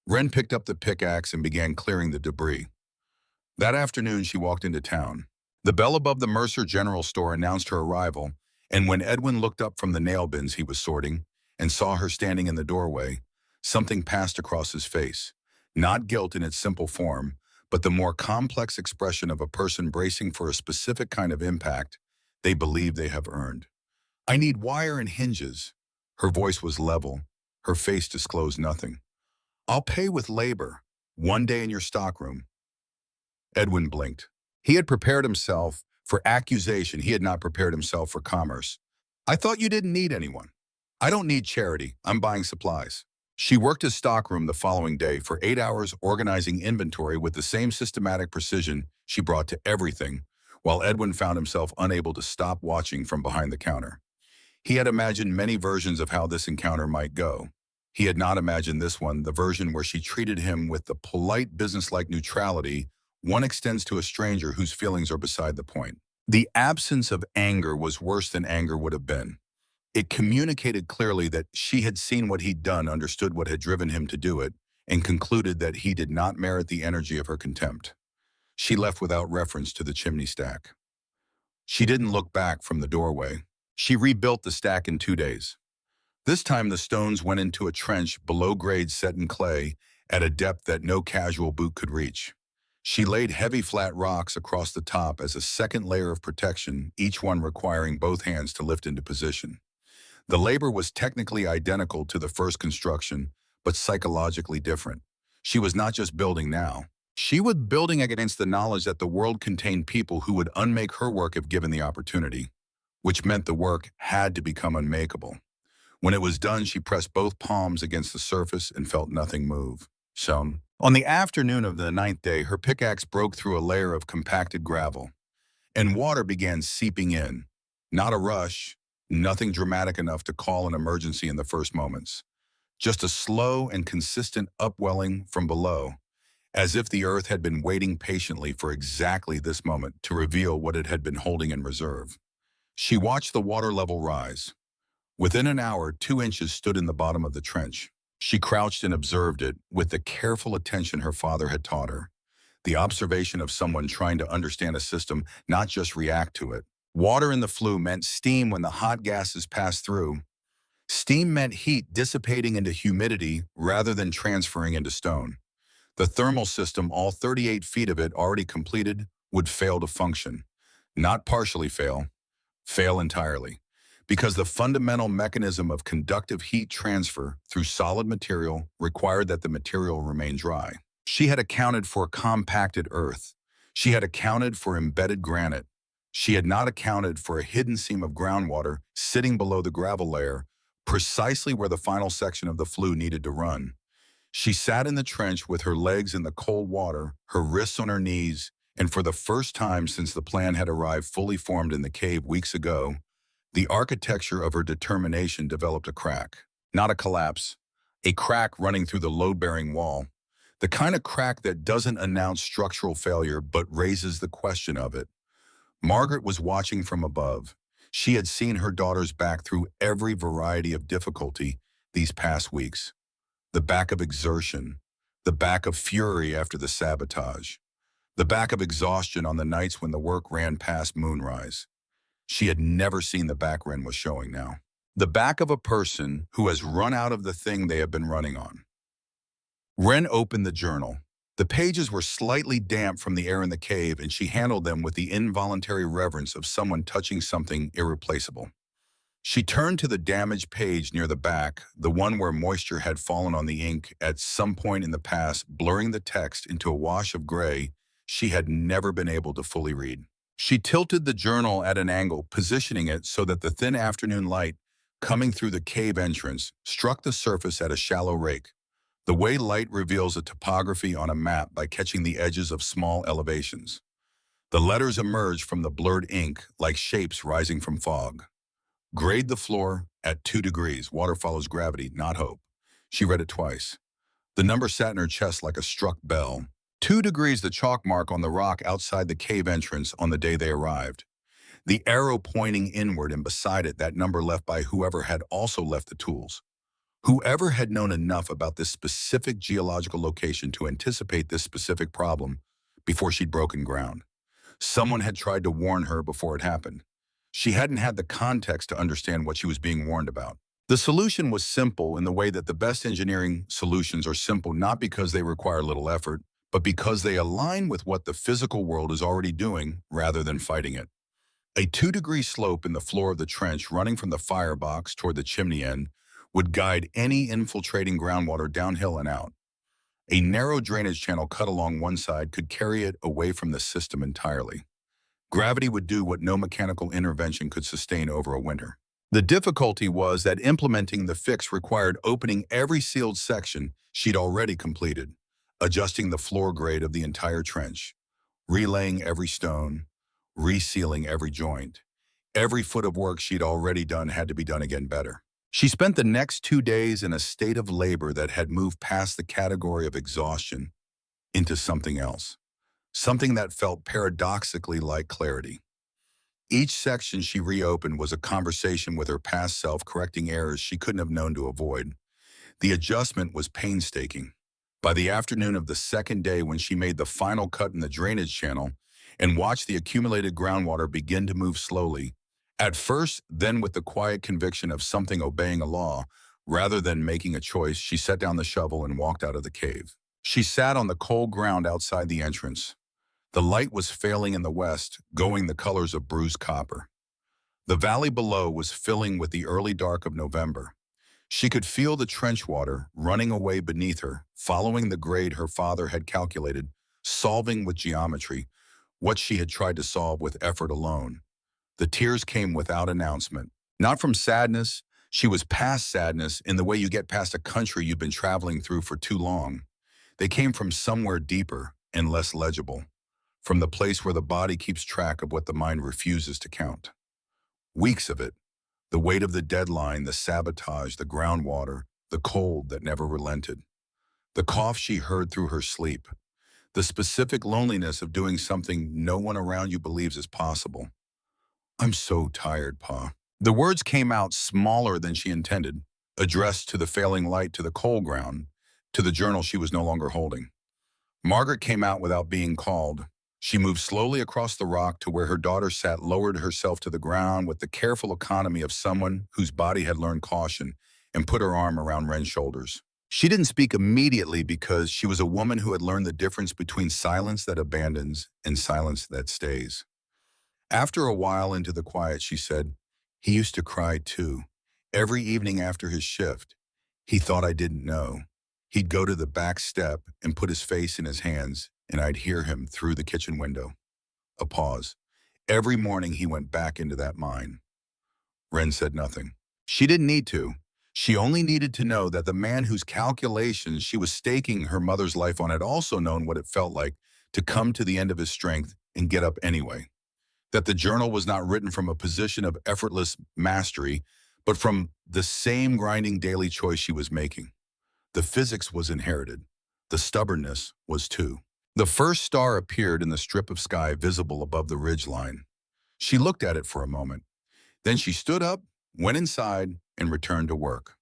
Wren picked up the pickaxe and began clearing the debris. That afternoon, she walked into town. The bell above the Mercer General Store announced her arrival, and when Edwin looked up from the nail bins he was sorting and saw her standing in the doorway, something passed across his face. Not guilt in its simple form, but the more complex expression of a person bracing for a specific kind of impact they believe they have earned. "I need wire and hinges." Her voice was level. Her face disclosed nothing. "I'll pay with labor. 1 day in your stockroom." Edwin blinked. He had prepared himself for accusation. He had not prepared himself for commerce. "I thought you didn't need anyone." "I don't need charity. I'm buying supplies." She worked his stockroom the following day for 8 hours, organizing inventory with the same systematic precision she brought to everything, while Edwin found himself unable to stop watching from behind the counter. He had imagined many versions of how this encounter might go. He had not imagined this one, the version where she treated him with the polite, businesslike neutrality one extends to a stranger whose feelings are beside the point. The absence of anger was worse than anger would have been. It communicated clearly that she had seen what he'd done, understood what had driven him to do it, and concluded that he did not merit the energy of her contempt. She left without reference to the chimney stack. She didn't look back from the doorway. She rebuilt the stack in 2 days. This time the stones went into a trench below grade set in clay at a depth that no casual boot could reach. She laid heavy flat rocks across the top as a second layer of protection, each one requiring both hands to lift into position. The labor was technically identical to the first construction, but psychologically different. She was not just building now. She was building against the knowledge that the world contained people who would unmake her work if given the opportunity, which meant the work had to become unmakeable. When it was done, she pressed both palms against the surface and felt nothing move. On the afternoon of the 9th day, her pickaxe broke through a layer of compacted gravel, and water began seeping in. Not a rush, nothing dramatic enough to call an emergency in the first moments. Just a slow and consistent upwelling from below, as if the earth had been waiting patiently for exactly this moment to reveal what it had been holding in reserve. She watched the water level rise. Within an hour, 2 inches stood in the bottom of the trench. She crouched and observed it with the careful attention her father had taught her. The observation of someone trying to understand a system, not just react to it. Water in the flue meant steam when the hot gases passed through. Steam meant heat dissipating into humidity rather than transferring into stone. The thermal system, all 38 feet of it already completed, would fail to function. Not partially fail entirely. Because the fundamental mechanism of conductive heat transfer through solid material required that the material remain dry. She had accounted for compacted earth. She had accounted for embedded granite. She had not accounted for a hidden seam of groundwater sitting below the gravel layer, precisely where the final section of the flue needed to run. She sat in the trench with her legs in the cold water, her wrists on her knees, and for the first time since the plan had arrived fully formed in the cave weeks ago, the architecture of her determination developed a crack, not a collapse, a crack running through the load-bearing wall, the kind of crack that doesn't announce structural failure but raises the question of it. Margaret was watching from above. She had seen her daughter's back through every variety of difficulty these past weeks. The back of exertion, the back of fury after the sabotage, the back of exhaustion on the nights when the work ran past moonrise. She had never seen the back Ren was showing now. The back of a person who has run out of the thing they have been running on. Ren opened the journal. The pages were slightly damp from the air in the cave, and she handled them with the involuntary reverence of someone touching something irreplaceable. She turned to the damaged page near the back, the one where moisture had fallen on the ink at some point in the past, blurring the text into a wash of gray she had never been able to fully read. She tilted the journal at an angle, positioning it so that the thin afternoon light coming through the cave entrance struck the surface at a shallow rake, the way light reveals a topography on a map by catching the edges of small elevations. The letters emerged from the blurred ink like shapes rising from fog. Grade the floor at 2 degrees. Water follows gravity, not hope. She read it twice. The number sat in her chest like a struck bell. 2 degrees, the chalk mark on the rock outside the cave entrance on the day they arrived. The arrow pointing inward, and beside it that number left by whoever had also left the tools. Whoever had known enough about this specific geological location to anticipate this specific problem before she'd broken ground. Someone had tried to warn her before it happened. She hadn't had the context to understand what she was being warned about. The solution was simple in the way that the best engineering solutions are simple not because they require little effort, but because they align with what the physical world is already doing rather than fighting it. A 2-degree slope in the floor of the trench running from the firebox toward the chimney end would guide any infiltrating groundwater downhill and out. A narrow drainage channel cut along one side could carry it away from the system entirely. Gravity would do what no mechanical intervention could sustain over a winter. The difficulty was that implementing the fix required opening every sealed section she'd already completed, adjusting the floor grade of the entire trench, relaying every stone, resealing every joint. Every foot of work she'd already done had to be done again better. She spent the next 2 days in a state of labor that had moved past the category of exhaustion into something else. Something that felt paradoxically like clarity. Each section she reopened was a conversation with her past self, correcting errors she couldn't have known to avoid. The adjustment was painstaking. By the afternoon of the second day, when she made the final cut in the drainage channel and watched the accumulated groundwater begin to move slowly, at first, then with the quiet conviction of something obeying a law, rather than making a choice, she set down the shovel and walked out of the cave. She sat on the cold ground outside the entrance. The light was failing in the west, going the colors of bruised copper. The valley below was filling with the early dark of November. She could feel the trench water running away beneath her, following the grade her father had calculated, solving with geometry what she had tried to solve with effort alone. The tears came without announcement. Not from sadness. She was past sadness in the way you get past a country you've been traveling through for too long. They came from somewhere deeper and less legible, from the place where the body keeps track of what the mind refuses to count. Weeks of it, the weight of the deadline, the sabotage, the groundwater, the cold that never relented. The cough she heard through her sleep, the specific loneliness of doing something no one around you believes is possible. "I'm so tired, Pa." The words came out smaller than she intended, addressed to the failing light, to the cold ground, to the journal she was no longer holding. Margaret came out without being called. She moved slowly across the rock to where her daughter sat, lowered herself to the ground with the careful economy of someone whose body had learned caution, and put her arm around Ren's shoulders. She didn't speak immediately because she was a woman who had learned the difference between silence that abandons and silence that stays. After a while into the quiet, she said, "He used to cry too. Every evening after his shift. He thought I didn't know. He'd go to the back step and put his face in his hands, and I'd hear him through the kitchen window." A pause. "Every morning he went back into that mine." Ren said nothing. She didn't need to. She only needed to know that the man whose calculations she was staking her mother's life on had also known what it felt like to come to the end of his strength and get up anyway. That the journal was not written from a position of effortless mastery, but from the same grinding daily choice she was making. The physics was inherited. The stubbornness was too. The first star appeared in the strip of sky visible above the ridgeline. She looked at it for a moment. Then she stood up, went inside, and returned to work.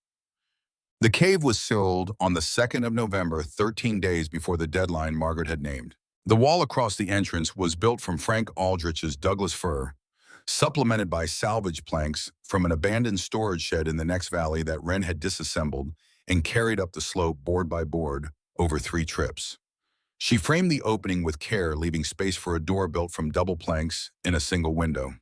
The cave was sealed on the 2nd of November, 13 days before the deadline Margaret had named. The wall across the entrance was built from Frank Aldrich's Douglas fir, supplemented by salvage planks from an abandoned storage shed in the next valley that Wren had disassembled and carried up the slope board by board over 3 trips. She framed the opening with care, leaving space for a door built from double planks in a single window.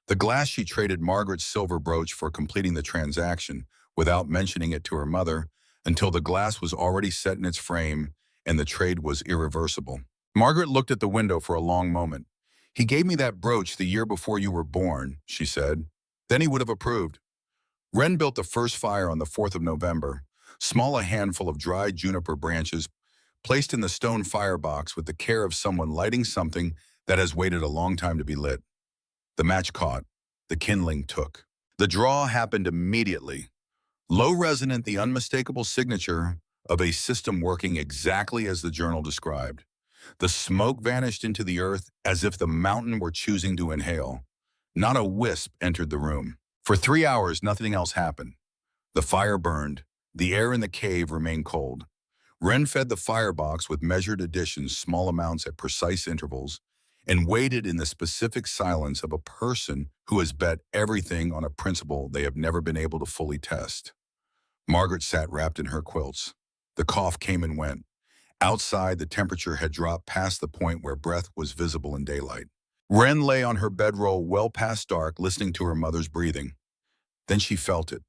The glass she traded Margaret's silver brooch for completing the transaction without mentioning it to her mother until the glass was already set in its frame and the trade was irreversible. Margaret looked at the window for a long moment. "He gave me that brooch the year before you were born," she said. "Then he would have approved." Wren built the first fire on the 4th of November, small a handful of dried juniper branches placed in the stone firebox with the care of someone lighting something that has waited a long time to be lit. The match caught. The kindling took. The draw happened immediately. Low resonant, the unmistakable signature of a system working exactly as the journal described. The smoke vanished into the earth as if the mountain were choosing to inhale. Not a wisp entered the room. For 3 hours, nothing else happened. The fire burned. The air in the cave remained cold. Wren fed the firebox with measured additions, small amounts at precise intervals, and waited in the specific silence of a person who has bet everything on a principle they have never been able to fully test. Margaret sat wrapped in her quilts. The cough came and went. Outside, the temperature had dropped past the point where breath was visible in daylight. Wren lay on her bedroll well past dark, listening to her mother's breathing. Then she felt it.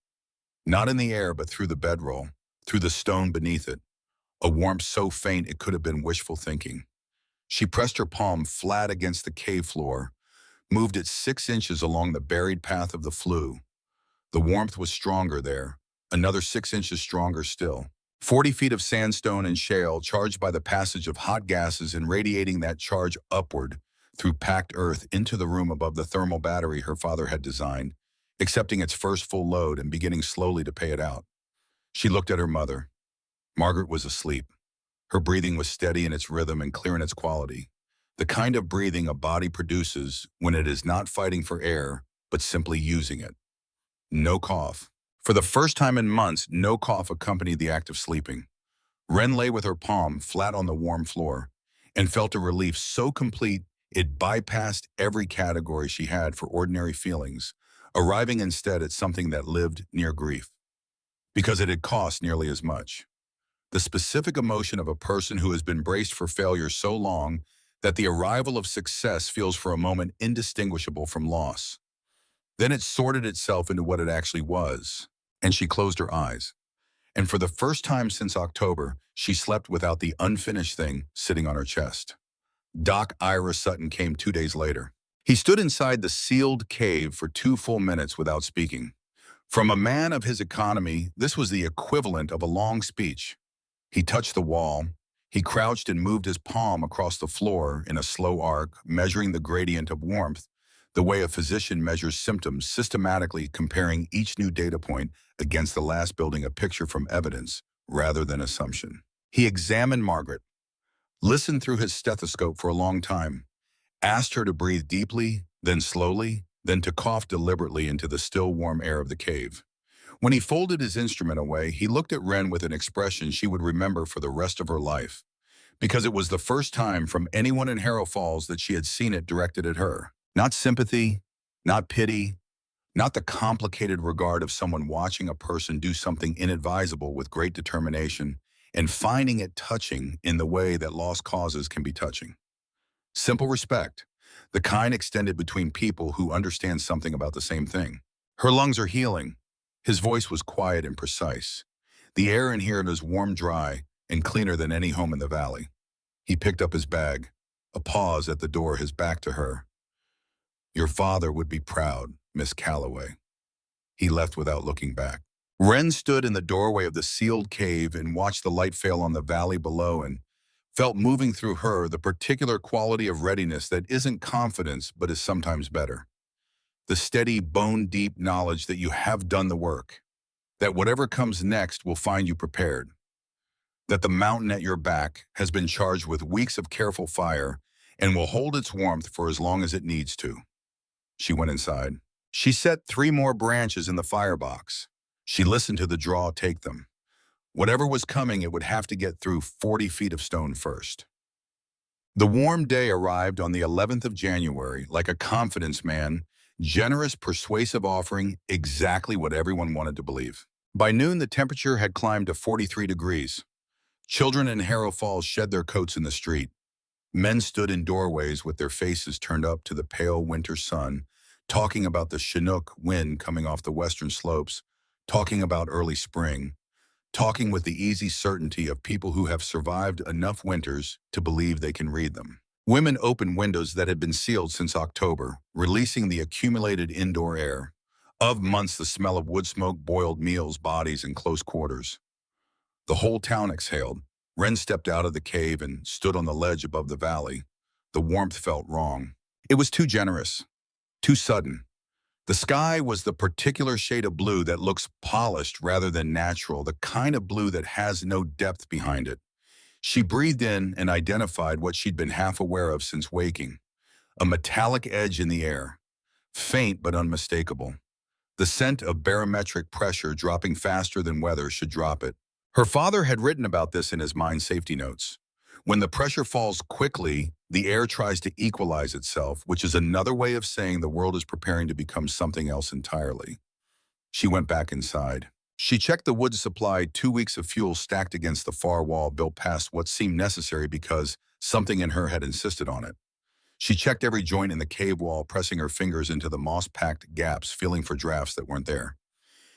Not in the air, but through the bedroll, through the stone beneath it. A warmth so faint it could have been wishful thinking. She pressed her palm flat against the cave floor, moved it 6 inches along the buried path of the flue. The warmth was stronger there, another 6 inches stronger still. 40 feet of sandstone and shale charged by the passage of hot gases and radiating that charge upward through packed earth into the room above the thermal battery her father had designed, accepting its first full load and beginning slowly to pay it out. She looked at her mother. Margaret was asleep. Her breathing was steady in its rhythm and clear in its quality, the kind of breathing a body produces when it is not fighting for air, but simply using it. No cough. For the first time in months, no cough accompanied the act of sleeping. Wren lay with her palm flat on the warm floor and felt a relief so complete it bypassed every category she had for ordinary feelings, arriving instead at something that lived near grief, because it had cost nearly as much. The specific emotion of a person who has been braced for failure so long that the arrival of success feels for a moment indistinguishable from loss. Then it sorted itself into what it actually was, and she closed her eyes. And for the first time since October, she slept without the unfinished thing sitting on her chest. Doc Ira Sutton came 2 days later. He stood inside the sealed cave for 2 full minutes without speaking. From a man of his economy, this was the equivalent of a long speech. He touched the wall. He crouched and moved his palm across the floor in a slow arc, measuring the gradient of warmth, the way a physician measures symptoms, systematically comparing each new data point against the last, building a picture from evidence rather than assumption. He examined Margaret, listened through his stethoscope for a long time, asked her to breathe deeply, then slowly, then to cough deliberately into the still warm air of the cave. When he folded his instrument away, he looked at Wren with an expression she would remember for the rest of her life, because it was the first time from anyone in Harrow Falls that she had seen it directed at her. Not sympathy, not pity, not the complicated regard of someone watching a person do something inadvisable with great determination and finding it touching in the way that lost causes can be touching. Simple respect, the kind extended between people who understand something about the same thing. Her lungs are healing. His voice was quiet and precise. The air in here is warm, dry, and cleaner than any home in the valley. He picked up his bag, a pause at the door, his back to her. "Your father would be proud, Miss Calloway." He left without looking back. Wren stood in the doorway of the sealed cave and watched the light fail on the valley below and felt moving through her the particular quality of readiness that isn't confidence but is sometimes better. The steady, bone-deep knowledge that you have done the work, that whatever comes next will find you prepared. that the mountain at your back has been charged with weeks of careful fire and will hold its warmth for as long as it needs to. She went inside. She set 3 more branches in the firebox. She listened to the draw take them. Whatever was coming, it would have to get through 40 feet of stone first. The warm day arrived on the 11th of January like a confidence man, generous, persuasive, offering exactly what everyone wanted to believe. By noon, the temperature had climbed to 43 degrees. Children in Harrow Falls shed their coats in the street. Men stood in doorways with their faces turned up to the pale winter sun, talking about the Chinook wind coming off the western slopes, talking about early spring, talking with the easy certainty of people who have survived enough winters to believe they can read them. Women opened windows that had been sealed since October, releasing the accumulated indoor air. Of months, the smell of wood smoke, boiled meals, bodies, and close quarters. The whole town exhaled. Wren stepped out of the cave and stood on the ledge above the valley. The warmth felt wrong. It was too generous, too sudden. The sky was the particular shade of blue that looks polished rather than natural, the kind of blue that has no depth behind it. She breathed in and identified what she'd been half aware of since waking. A metallic edge in the air, faint but unmistakable. The scent of barometric pressure dropping faster than weather should drop it. Her father had written about this in his mine safety notes. When the pressure falls quickly, the air tries to equalize itself, which is another way of saying the world is preparing to become something else entirely. She went back inside. She checked the wood supply, 2 weeks of fuel stacked against the far wall built past what seemed necessary because something in her had insisted on it. She checked every joint in the cave wall, pressing her fingers into the moss-packed gaps, feeling for drafts that weren't there.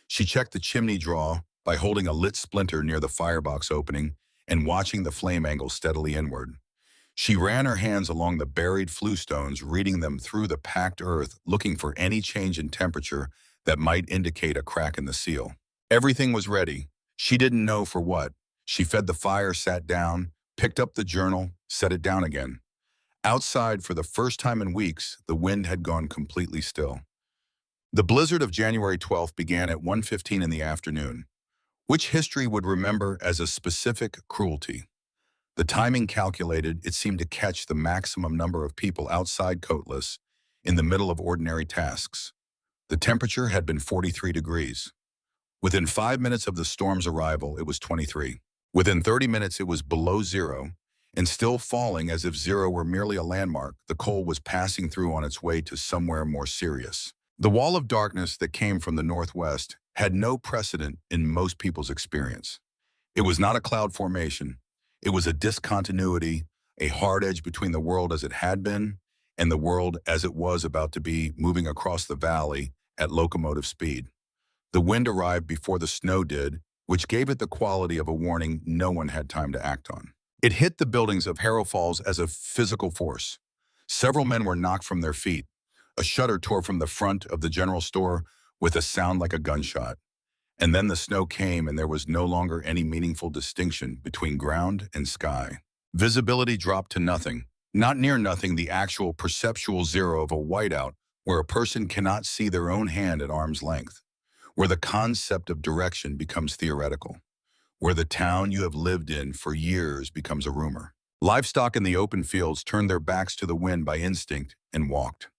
She checked the chimney draw by holding a lit splinter near the firebox opening and watching the flame angle steadily inward. She ran her hands along the buried flue stones, reading them through the packed earth, looking for any change in temperature that might indicate a crack in the seal. Everything was ready. She didn't know for what. She fed the fire, sat down, picked up the journal, set it down again. Outside, for the first time in weeks, the wind had gone completely still. The blizzard of January 12th began at 1:15 in the afternoon, which history would remember as a specific cruelty. The timing calculated, it seemed to catch the maximum number of people outside coatless, in the middle of ordinary tasks. The temperature had been 43 degrees. Within 5 minutes of the storm's arrival, it was 23. Within 30 minutes, it was below zero, and still falling as if zero were merely a landmark. The cold was passing through on its way to somewhere more serious. The wall of darkness that came from the northwest had no precedent in most people's experience. It was not a cloud formation. It was a discontinuity, a hard edge between the world as it had been and the world as it was about to be, moving across the valley at locomotive speed. The wind arrived before the snow did, which gave it the quality of a warning no one had time to act on. It hit the buildings of Harrow Falls as a physical force. Several men were knocked from their feet. A shutter tore from the front of the general store with a sound like a gunshot. And then the snow came and there was no longer any meaningful distinction between ground and sky. Visibility dropped to nothing. Not near nothing, the actual perceptual zero of a whiteout where a person cannot see their own hand at arm's length, where the concept of direction becomes theoretical, where the town you have lived in for years becomes a rumor. Livestock in the open fields turned their backs to the wind by instinct and walked.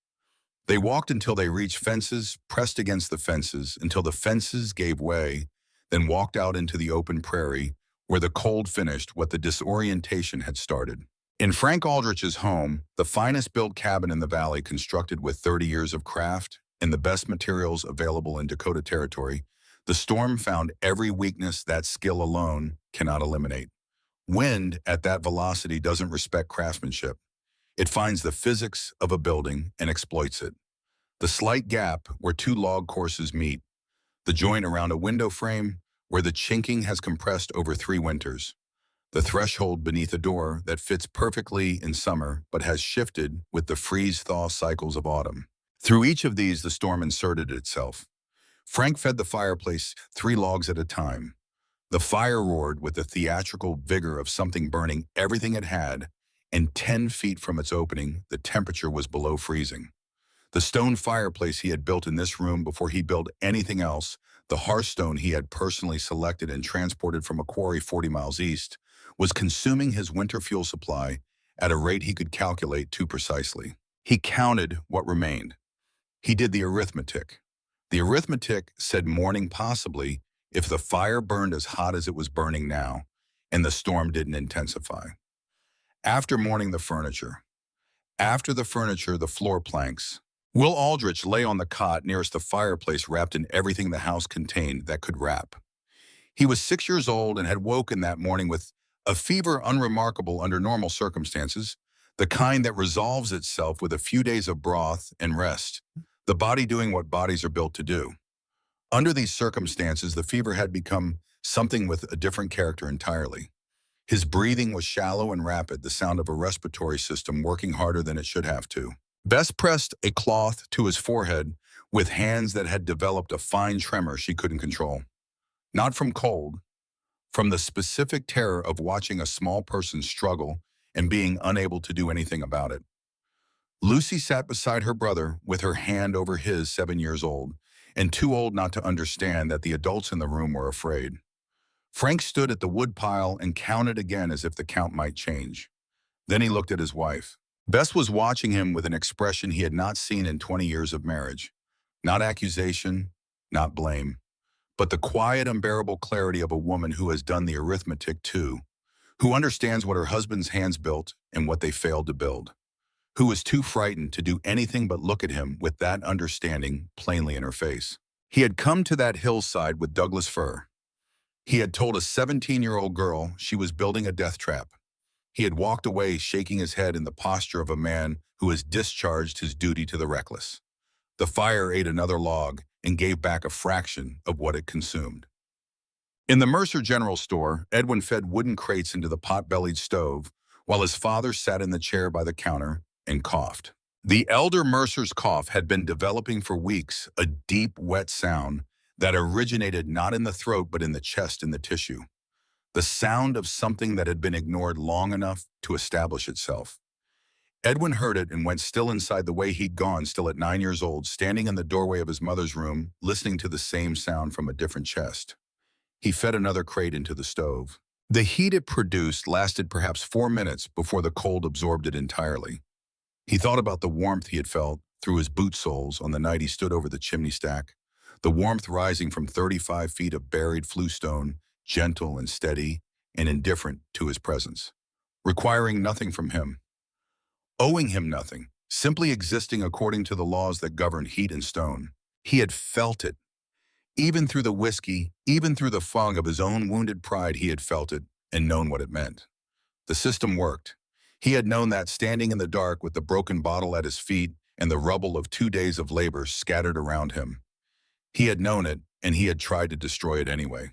They walked until they reached fences, pressed against the fences, until the fences gave way, then walked out into the open prairie, where the cold finished what the disorientation had started. In Frank Aldrich's home, the finest built cabin in the valley, constructed with 30 years of craft and the best materials available in Dakota Territory, the storm found every weakness that skill alone cannot eliminate. Wind at that velocity doesn't respect craftsmanship. It finds the physics of a building and exploits it. The slight gap where 2 log courses meet, the joint around a window frame where the chinking has compressed over 3 winters, the threshold beneath a door that fits perfectly in summer but has shifted with the freeze-thaw cycles of autumn. Through each of these, the storm inserted itself. Frank fed the fireplace 3 logs at a time. The fire roared with the theatrical vigor of something burning everything it had, and 10 feet from its opening, the temperature was below freezing. The stone fireplace he had built in this room before he built anything else, the hearthstone he had personally selected and transported from a quarry 40 miles east, was consuming his winter fuel supply at a rate he could calculate too precisely. He counted what remained. He did the arithmetic. The arithmetic said morning possibly if the fire burned as hot as it was burning now and the storm didn't intensify. After morning the furniture. After the furniture, the floor planks. Will Aldrich lay on the cot nearest the fireplace wrapped in everything the house contained that could wrap. He was 6 years old and had woken that morning with a fever unremarkable under normal circumstances, the kind that resolves itself with a few days of broth and rest, the body doing what bodies are built to do. Under these circumstances, the fever had become something with a different character entirely. His breathing was shallow and rapid, the sound of a respiratory system working harder than it should have to. Bess pressed a cloth to his forehead with hands that had developed a fine tremor she couldn't control. Not from cold, from the specific terror of watching a small person struggle and being unable to do anything about it. Lucy sat beside her brother with her hand over his, 7 years old, and too old not to understand that the adults in the room were afraid. Frank stood at the woodpile and counted again as if the count might change. Then he looked at his wife. Bess was watching him with an expression he had not seen in 20 years of marriage. Not accusation, not blame, but the quiet, unbearable clarity of a woman who has done the arithmetic too, who understands what her husband's hands built and what they failed to build, who was too frightened to do anything but look at him with that understanding plainly in her face. He had come to that hillside with Douglas fir. He had told a 17-year-old girl she was building a death trap. He had walked away shaking his head in the posture of a man who has discharged his duty to the reckless. The fire ate another log and gave back a fraction of what it consumed. In the Mercer General Store, Edwin fed wooden crates into the pot-bellied stove while his father sat in the chair by the counter and coughed. The elder Mercer's cough had been developing for weeks, a deep, wet sound that originated not in the throat but in the chest and the tissue. The sound of something that had been ignored long enough to establish itself. Edwin heard it and went still inside the way he'd gone still at 9 years old, standing in the doorway of his mother's room, listening to the same sound from a different chest. He fed another crate into the stove. The heat it produced lasted perhaps 4 minutes before the cold absorbed it entirely. He thought about the warmth he had felt through his boot soles on the night he stood over the chimney stack, the warmth rising from 35 feet of buried fluestone, gentle and steady and indifferent to his presence, requiring nothing from him, owing him nothing, simply existing according to the laws that govern heat and stone. He had felt it. Even through the whiskey, even through the fog of his own wounded pride, he had felt it and known what it meant. The system worked. He had known that standing in the dark with the broken bottle at his feet and the rubble of 2 days of labor scattered around him. He had known it, and he had tried to destroy it anyway.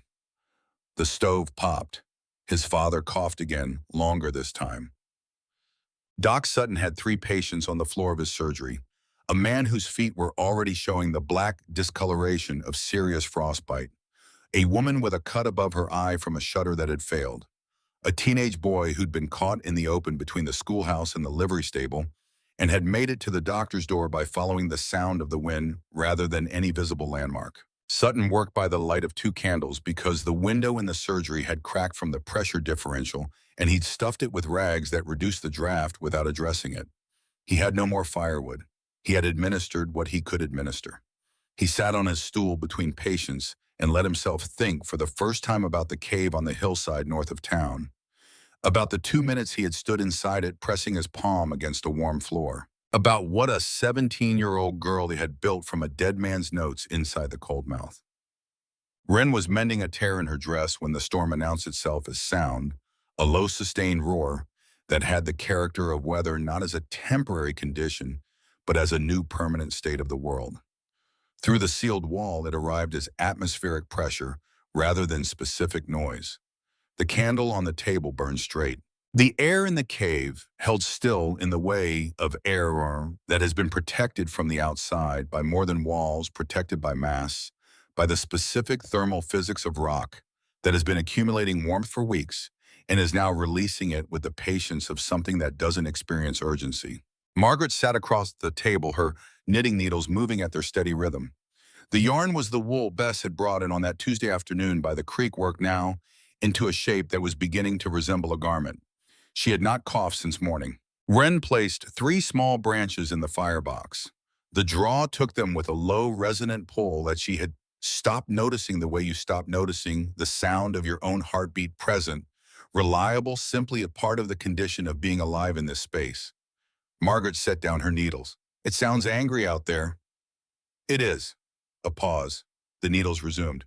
The stove popped. His father coughed again, longer this time. Doc Sutton had 3 patients on the floor of his surgery, a man whose feet were already showing the black discoloration of serious frostbite, a woman with a cut above her eye from a shutter that had failed, a teenage boy who'd been caught in the open between the schoolhouse and the livery stable and had made it to the doctor's door by following the sound of the wind rather than any visible landmark. Sutton worked by the light of 2 candles because the window in the surgery had cracked from the pressure differential and he'd stuffed it with rags that reduced the draft without addressing it. He had no more firewood. He had administered what he could administer. He sat on his stool between patients and let himself think for the first time about the cave on the hillside north of town, about the 2 minutes he had stood inside it pressing his palm against a warm floor, about what a 17-year-old girl they had built from a dead man's notes inside the cold mouth. Wren was mending a tear in her dress when the storm announced itself as sound, a low sustained roar that had the character of weather not as a temporary condition, but as a new permanent state of the world. Through the sealed wall, it arrived as atmospheric pressure rather than specific noise. The candle on the table burned straight. The air in the cave held still in the way of air that has been protected from the outside by more than walls protected by mass, by the specific thermal physics of rock that has been accumulating warmth for weeks and is now releasing it with the patience of something that doesn't experience urgency. Margaret sat across the table, her knitting needles moving at their steady rhythm. The yarn was the wool Bess had brought in on that Tuesday afternoon by the creek work now, into a shape that was beginning to resemble a garment. She had not coughed since morning. Wren placed 3 small branches in the firebox. The draw took them with a low, resonant pull that she had stopped noticing the way you stop noticing the sound of your own heartbeat present, reliable, simply a part of the condition of being alive in this space. Margaret set down her needles. It sounds angry out there. It is. A pause. The needles resumed.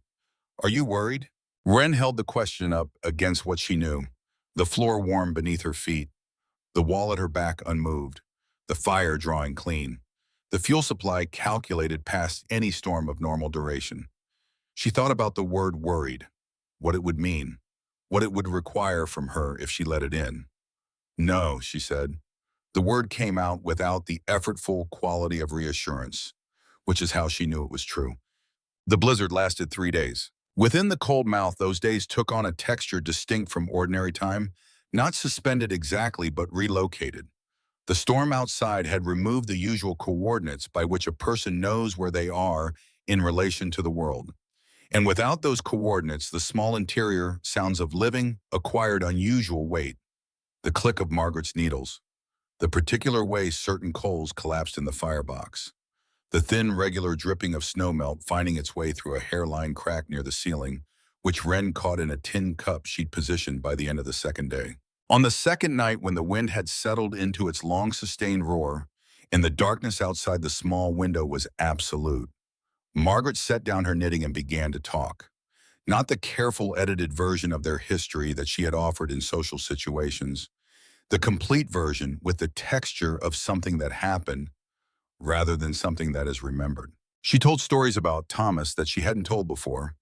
Are you worried? Wren held the question up against what she knew. The floor warm beneath her feet, the wall at her back unmoved, the fire drawing clean, the fuel supply calculated past any storm of normal duration. She thought about the word worried, what it would mean, what it would require from her if she let it in. No, she said. The word came out without the effortful quality of reassurance, which is how she knew it was true. The blizzard lasted 3 days. Within the cold mouth, those days took on a texture distinct from ordinary time, not suspended exactly, but relocated. The storm outside had removed the usual coordinates by which a person knows where they are in relation to the world. And without those coordinates, the small interior sounds of living acquired unusual weight. The click of Margaret's needles, the particular way certain coals collapsed in the firebox, the thin, regular dripping of snowmelt finding its way through a hairline crack near the ceiling, which Wren caught in a tin cup she'd positioned by the end of the second day. On the second night, when the wind had settled into its long-sustained roar, and the darkness outside the small window was absolute, Margaret set down her knitting and began to talk. Not the careful, edited version of their history that she had offered in social situations, the complete version with the texture of something that happened rather than something that is remembered. She told stories about Thomas that she hadn't told before.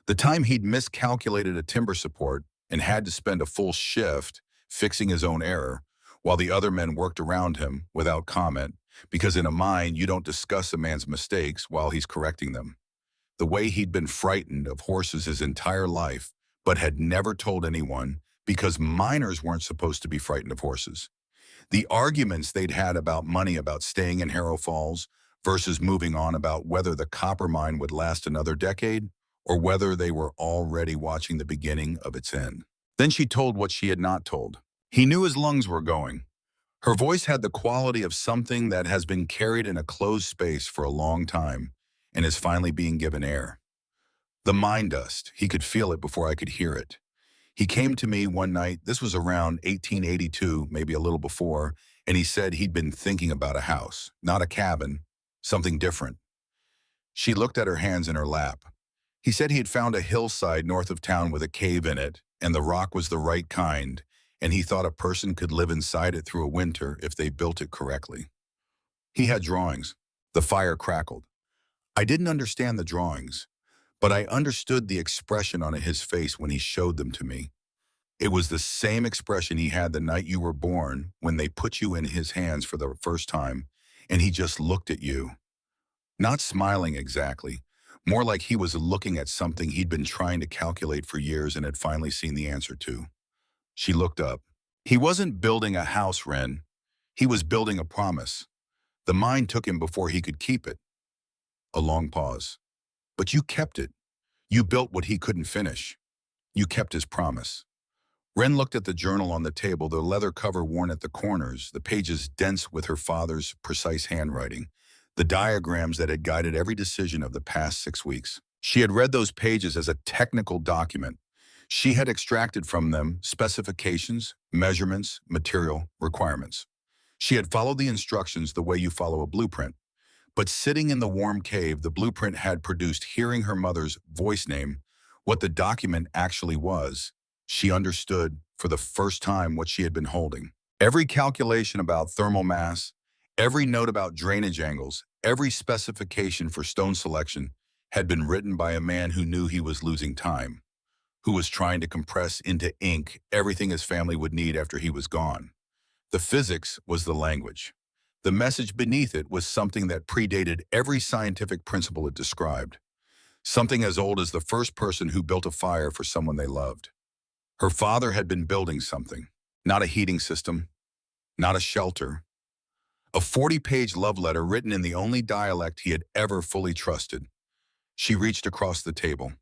The time he'd miscalculated a timber support and had to spend a full shift fixing his own error, while the other men worked around him without comment, because in a mine you don't discuss a man's mistakes while he's correcting them. The way he'd been frightened of horses his entire life, but had never told anyone because miners weren't supposed to be frightened of horses. The arguments they'd had about money, about staying in Harrow Falls versus moving on, about whether the copper mine would last another decade or whether they were already watching the beginning of its end. Then she told what she had not told. He knew his lungs were going. Her voice had the quality of something that has been carried in a closed space for a long time and is finally being given air. The mine dust, he could feel it before I could hear it. He came to me one night, this was around 1882, maybe a little before, and he said he'd been thinking about a house, not a cabin, something different. She looked at her hands in her lap. He said he had found a hillside north of town with a cave in it, and the rock was the right kind, and he thought a person could live inside it through a winter if they built it correctly. He had drawings. The fire crackled. I didn't understand the drawings, but I understood the expression on his face when he showed them to me. It was the same expression he had the night you were born when they put you in his hands for the first time, and he just looked at you. Not smiling exactly, more like he was looking at something he'd been trying to calculate for years and had finally seen the answer to. She looked up. He wasn't building a house, Wren. He was building a promise. The mine took him before he could keep it. A long pause. But you kept it. You built what he couldn't finish. You kept his promise. Wren looked at the journal on the table, the leather cover worn at the corners, the pages dense with her father's precise handwriting, the diagrams that had guided every decision of the past 6 weeks. She had read those pages as a technical document. She had extracted from them specifications, measurements, material, requirements. She had followed the instructions the way you follow a blueprint. But sitting in the warm cave, the blueprint had produced, hearing her mother's voice name, what the document actually was. She understood for the first time what she had been holding. Every calculation about thermal mass, every note about drainage angles, every specification for stone selection had been written by a man who knew he was losing time, who was trying to compress into ink everything his family would need after he was gone. The physics was the language. The message beneath it was something that predated every scientific principle it described, something as old as the first person who built a fire for someone they loved. Her father had been building something, not a heating system, not a shelter, a 40-page love letter written in the only dialect he had ever fully trusted. She reached across the table.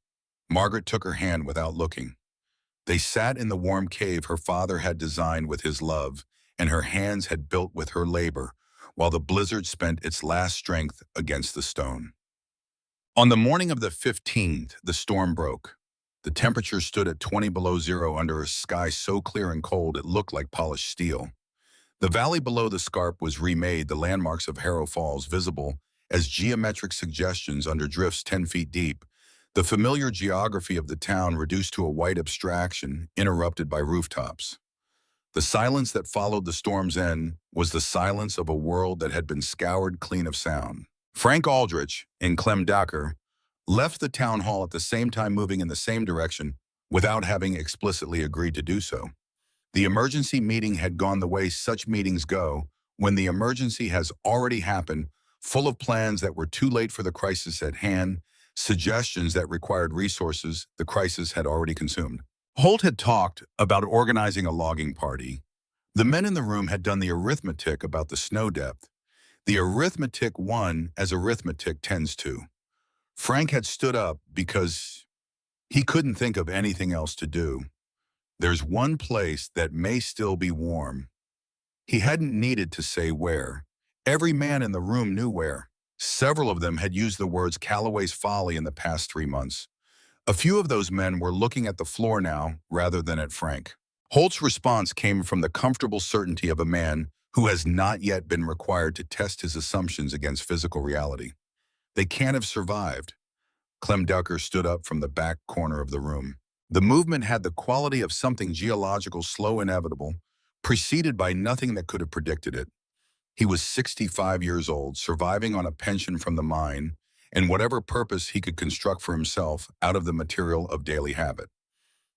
Margaret took her hand without looking. They sat in the warm cave her father had designed with his love, and her hands had built with her labor, while the blizzard spent its last strength against the stone. On the morning of the 15th, the storm broke. The temperature stood at 20 below zero under a sky so clear and cold it looked like polished steel. The valley below the scarp was remade, the landmarks of Harrow Falls visible as geometric suggestions under drifts 10 feet deep, the familiar geography of the town reduced to a white abstraction interrupted by rooftops. The silence that followed the storm's end was the silence of a world that had been scoured clean of sound. Frank Aldrich and Clem Docker left the town hall at the same time, moving in the same direction without having explicitly agreed to do so. The emergency meeting had gone the way such meetings go when the emergency has already happened, full of plans that were too late for the crisis at hand, suggestions that required resources the crisis had already consumed. Holt had talked about organizing a logging party. The men in the room had done the arithmetic about the snow depth. The arithmetic won as arithmetic tends to. Frank had stood up because he couldn't think of anything else to do. There's one place that may still be warm. He hadn't needed to say where. Every man in the room knew where. Several of them had used the words Calloway's Folly in the past 3 months. A few of those men were looking at the floor now rather than at Frank. Holt's response came from the comfortable certainty of a man who has not yet been required to test his assumptions against physical reality. They can't have survived. Clem Ducker stood up from the back corner of the room. The movement had the quality of something geological, slow, inevitable, preceded by nothing that could have predicted it. He was 65 years old, surviving on a pension from the mine, and whatever purpose he could construct for himself out of the material of daily habit.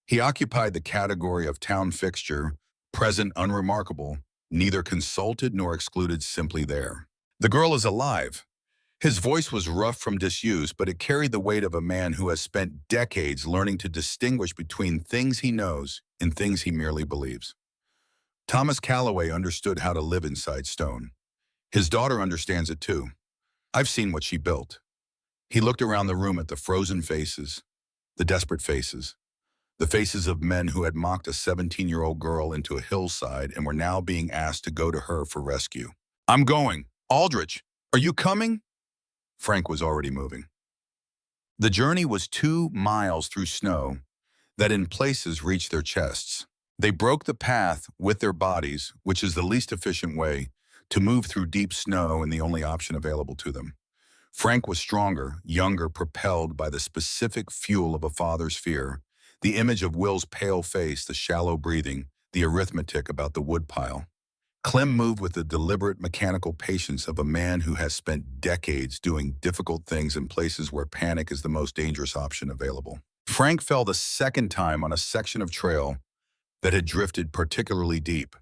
He occupied the category of town fixture, present, unremarkable, neither consulted nor excluded, simply there. The girl is alive. His voice was rough from disuse, but it carried the weight of a man who has spent decades learning to distinguish between things he knows and things he merely believes. Thomas Calloway understood how to live inside stone. His daughter understands it too. I've seen what she built. He looked around the room at the frozen faces, the desperate faces, the faces of men who had mocked a 17-year-old girl into a hillside and were now being asked to go to her for rescue. I'm going. Aldrich, are you coming? Frank was already moving. The journey was 2 miles through snow that in places reached their chests. They broke the path with their bodies, which is the least efficient way to move through deep snow and the only option available to them. Frank was stronger, younger, propelled by the specific fuel of a father's fear, the image of Will's pale face, the shallow breathing, the arithmetic about the woodpile. Clem moved with the deliberate mechanical patience of a man who has spent decades doing difficult things in places where panic is the most dangerous option available. Frank fell the second time on a section of trail that had drifted particularly deep.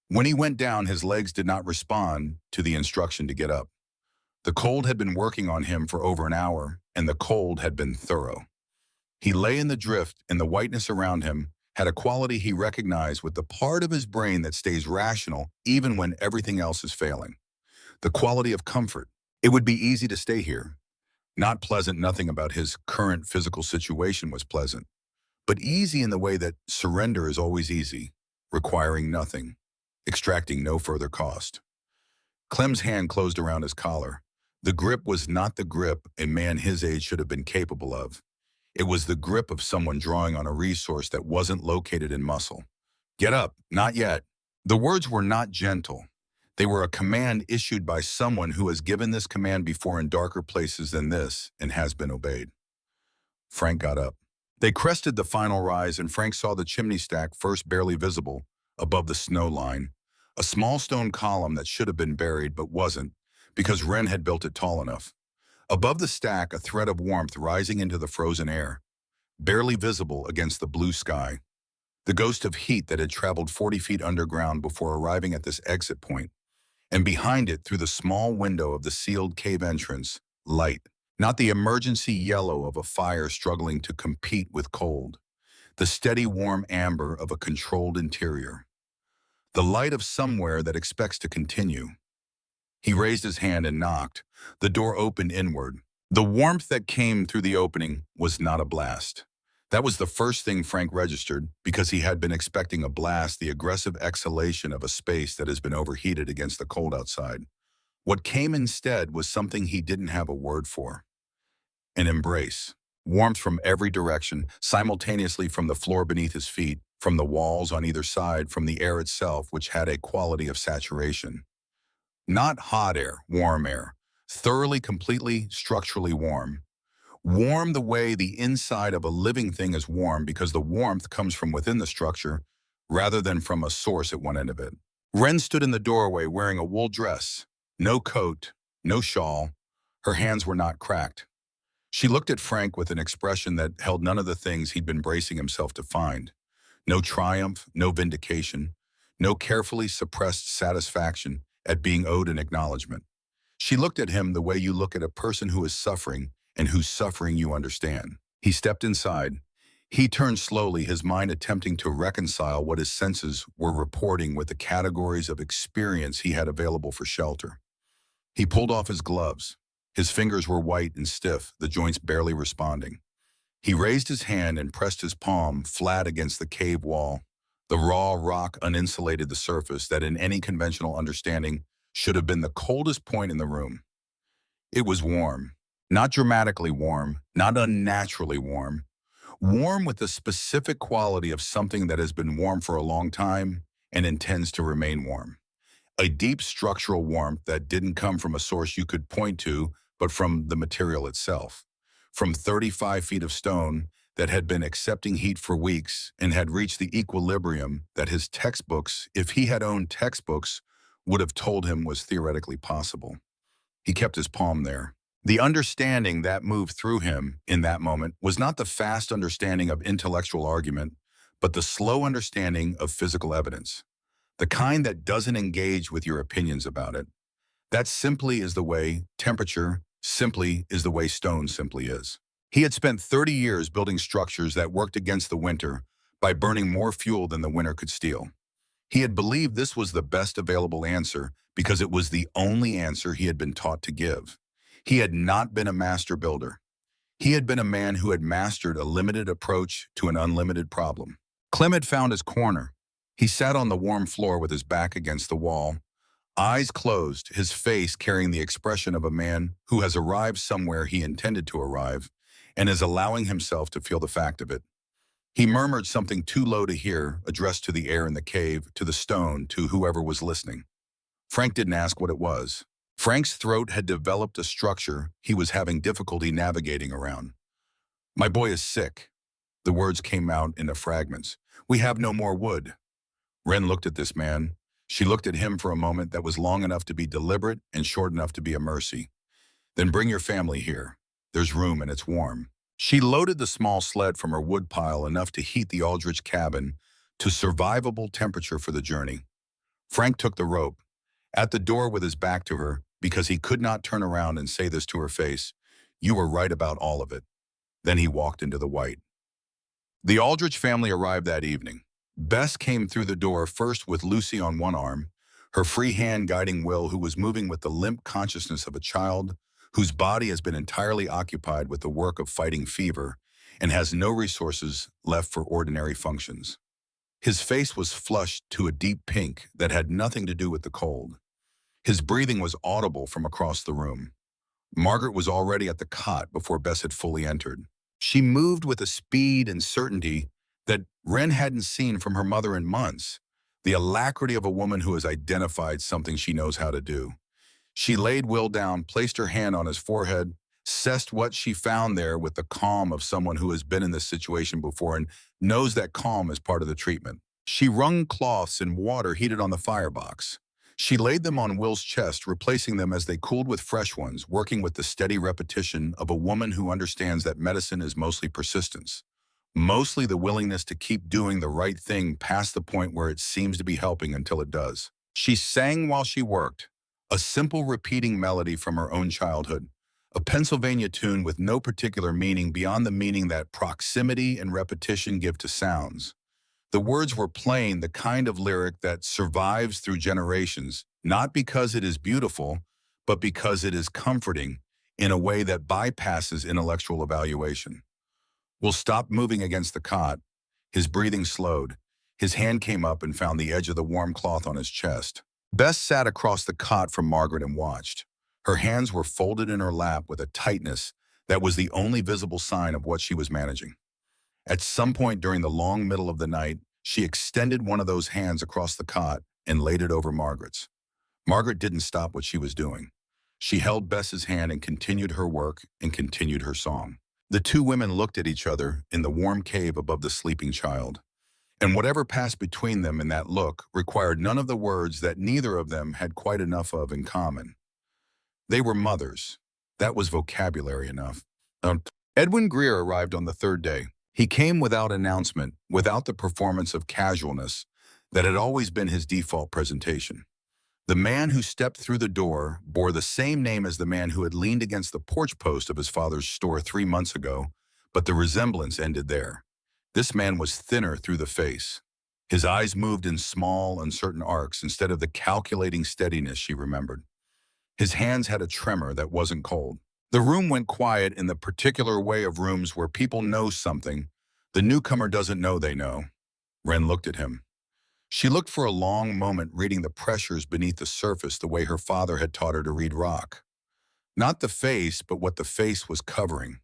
When he went down, his legs did not respond to the instruction to get up. The cold had been working on him for over an hour, and the cold had been thorough. He lay in the drift, and the whiteness around him had a quality he recognized with the part of his brain that stays rational even when everything else is failing. The quality of comfort. It would be easy to stay here. Not pleasant, nothing about his current physical situation was pleasant, but easy in the way that surrender is always easy, requiring nothing, extracting no further cost. Clem's hand closed around his collar. The grip was not the grip a man his age should have been capable of. It was the grip of someone drawing on a resource that wasn't located in muscle. Get up, not yet. The words were not gentle. They were a command issued by someone who has given this command before in darker places than this and has been obeyed. Frank got up. They crested the final rise, and Frank saw the chimney stack first barely visible above the snow line, a small stone column that should have been buried but wasn't because Wren had built it tall enough. Above the stack, a thread of warmth rising into the frozen air, barely visible against the blue sky. The ghost of heat that had traveled 40 feet underground before arriving at this exit point. And behind it, through the small window of the sealed cave entrance, light. Not the emergency yellow of a fire struggling to compete with cold. The steady warm amber of a controlled interior. The light of somewhere that expects to continue. He raised his hand and knocked. The door opened inward. The warmth that came through the opening was not a blast. That was the first thing Frank registered because he had been expecting a blast, the aggressive exhalation of a space that has been overheated against the cold outside. What came instead was something he didn't have a word for: an embrace. Warmth from every direction, simultaneously from the floor beneath his feet, from the walls on either side, from the air itself, which had a quality of saturation. Not hot air, warm air. Thoroughly, completely, structurally warm. Warm the way the inside of a living thing is warm because the warmth comes from within the structure rather than from a source at one end of it. Wren stood in the doorway wearing a wool dress. No coat, no shawl. Her hands were not cracked. She looked at Frank with an expression that held none of the things he'd been bracing himself to find. No triumph, no vindication, no carefully suppressed satisfaction at being owed an acknowledgement. She looked at him the way you look at a person who is suffering and whose suffering you understand. He stepped inside. He turned slowly, his mind attempting to reconcile what his senses were reporting with the categories of experience he had available for shelter. He pulled off his gloves. His fingers were white and stiff, the joints barely responding. He raised his hand and pressed his palm flat against the cave wall. The raw rock uninsulated the surface that in any conventional understanding should have been the coldest point in the room. It was warm. Not dramatically warm, not unnaturally warm. Warm with the specific quality of something that has been warm for a long time and intends to remain warm. A deep structural warmth that didn't come from a source you could point to, but from the material itself. From 35 feet of stone that had been accepting heat for weeks and had reached the equilibrium that his textbooks, if he had owned textbooks, would have told him was theoretically possible. He kept his palm there. The understanding that moved through him in that moment was not the fast understanding of intellectual argument, but the slow understanding of physical evidence. The kind that doesn't engage with your opinions about it. That simply is the way temperature simply is the way stone simply is. He had spent 30 years building structures that worked against the winter by burning more fuel than the winter could steal. He had believed this was the best available answer because it was the only answer he had been taught to give. He had not been a master builder. He had been a man who had mastered a limited approach to an unlimited problem. Clem had found his corner. He sat on the warm floor with his back against the wall, eyes closed, his face carrying the expression of a man who has arrived somewhere he intended to arrive and is allowing himself to feel the fact of it. He murmured something too low to hear, addressed to the air in the cave, to the stone, to whoever was listening. Frank didn't ask what it was. Frank's throat had developed a structure he was having difficulty navigating around. "My boy is sick." The words came out in the fragments. "We have no more wood." Wren looked at this man. She looked at him for a moment that was long enough to be deliberate and short enough to be a mercy. "Then bring your family here. There's room and it's warm." She loaded the small sled from her wood pile enough to heat the Aldrich cabin to survivable temperature for the journey. Frank took the rope. At the door with his back to her, because he could not turn around and say this to her face, "You were right about all of it." Then he walked into the white. The Aldrich family arrived that evening. Bess came through the door first with Lucy on one arm, her free hand guiding Will, who was moving with the limp consciousness of a child whose body has been entirely occupied with the work of fighting fever and has no resources left for ordinary functions. His face was flushed to a deep pink that had nothing to do with the cold. His breathing was audible from across the room. Margaret was already at the cot before Bess had fully entered. She moved with a speed and certainty that Wren hadn't seen from her mother in months, the alacrity of a woman who has identified something she knows how to do. She laid Will down, placed her hand on his forehead, assessed what she found there with the calm of someone who has been in this situation before and knows that calm is part of the treatment. She wrung cloths in water heated on the firebox. She laid them on Will's chest, replacing them as they cooled with fresh ones, working with the steady repetition of a woman who understands that medicine is mostly persistence, mostly the willingness to keep doing the right thing past the point where it seems to be helping until it does. She sang while she worked, a simple repeating melody from her own childhood, a Pennsylvania tune with no particular meaning beyond the meaning that proximity and repetition give to sounds. The words were plain, the kind of lyric that survives through generations, not because it is beautiful, but because it is comforting in a way that bypasses intellectual evaluation. Will stop moving against the cot. His breathing slowed. His hand came up and found the edge of the warm cloth on his chest. Bess sat across the cot from Margaret and watched. Her hands were folded in her lap with a tightness that was the only visible sign of what she was managing. At some point during the long middle of the night, she extended one of those hands across the cot and laid it over Margaret's. Margaret didn't stop what she was doing. She held Bess's hand and continued her work and continued her song. The two women looked at each other in the warm cave above the sleeping child. And whatever passed between them in that look required none of the words that neither of them had quite enough of in common. They were mothers. That was vocabulary enough. Edwin Greer arrived on the third day. He came without announcement, without the performance of casualness that had always been his default presentation. The man who stepped through the door bore the same name as the man who had leaned against the porch post of his father's store 3 months ago, but the resemblance ended there. This man was thinner through the face. His eyes moved in small, uncertain arcs instead of the calculating steadiness she remembered. His hands had a tremor that wasn't cold. The room went quiet in the particular way of rooms where people know something the newcomer doesn't know they know. Wren looked at him. She looked for a long moment, reading the pressures beneath the surface the way her father had taught her to read rock. Not the face, but what the face was covering.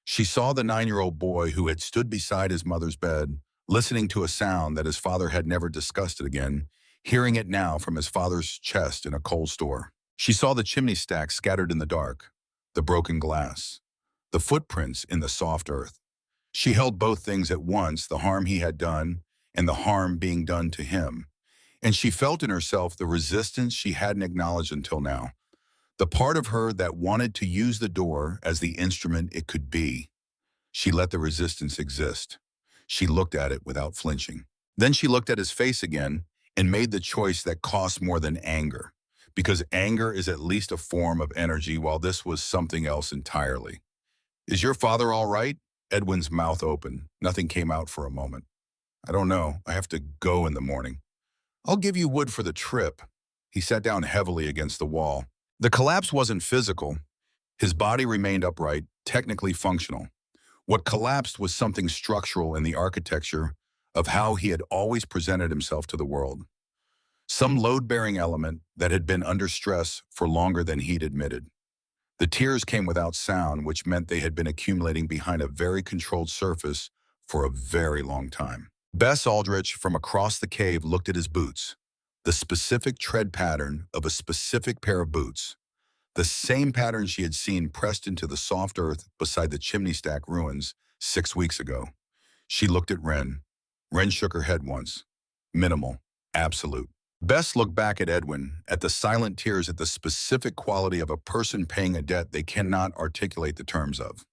She saw the 9-year-old boy who had stood beside his mother's bed, listening to a sound that his father had never discussed it again, hearing it now from his father's chest in a coal store. She saw the chimney stack scattered in the dark, the broken glass, the footprints in the soft earth. She held both things at once, the harm he had done and the harm being done to him. And she felt in herself the resistance she hadn't acknowledged until now, the part of her that wanted to use the door as the instrument it could be. She let the resistance exist. She looked at it without flinching. Then she looked at his face again and made the choice that cost more than anger, because anger is at least a form of energy, while this was something else entirely. "Is your father all right?" Edwin's mouth opened. Nothing came out for a moment. "I don't know. I have to go in the morning." "I'll give you wood for the trip." He sat down heavily against the wall. The collapse wasn't physical. His body remained upright, technically functional. What collapsed was something structural in the architecture of how he had always presented himself to the world. Some load-bearing element that had been under stress for longer than he'd admitted. The tears came without sound, which meant they had been accumulating behind a very controlled surface for a very long time. Bess Aldrich from across the cave looked at his boots, the specific tread pattern of a specific pair of boots, the same pattern she had seen pressed into the soft earth beside the chimney stack ruins 6 weeks ago. She looked at Wren. Wren shook her head once. Minimal. Absolute. Bess looked back at Edwin, at the silent tears, at the specific quality of a person paying a debt they cannot articulate the terms of.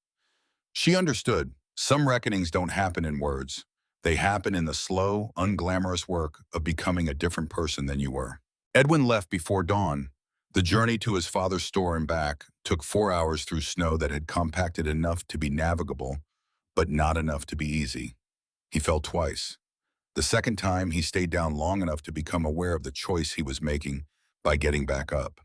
She understood. Some reckonings don't happen in words. They happen in the slow, unglamorous work of becoming a different person than you were. Edwin left before dawn. The journey to his father's store and back took 4 hours through snow that had compacted enough to be navigable, but not enough to be easy. He fell twice. The second time, he stayed down long enough to become aware of the choice he was making by getting back up.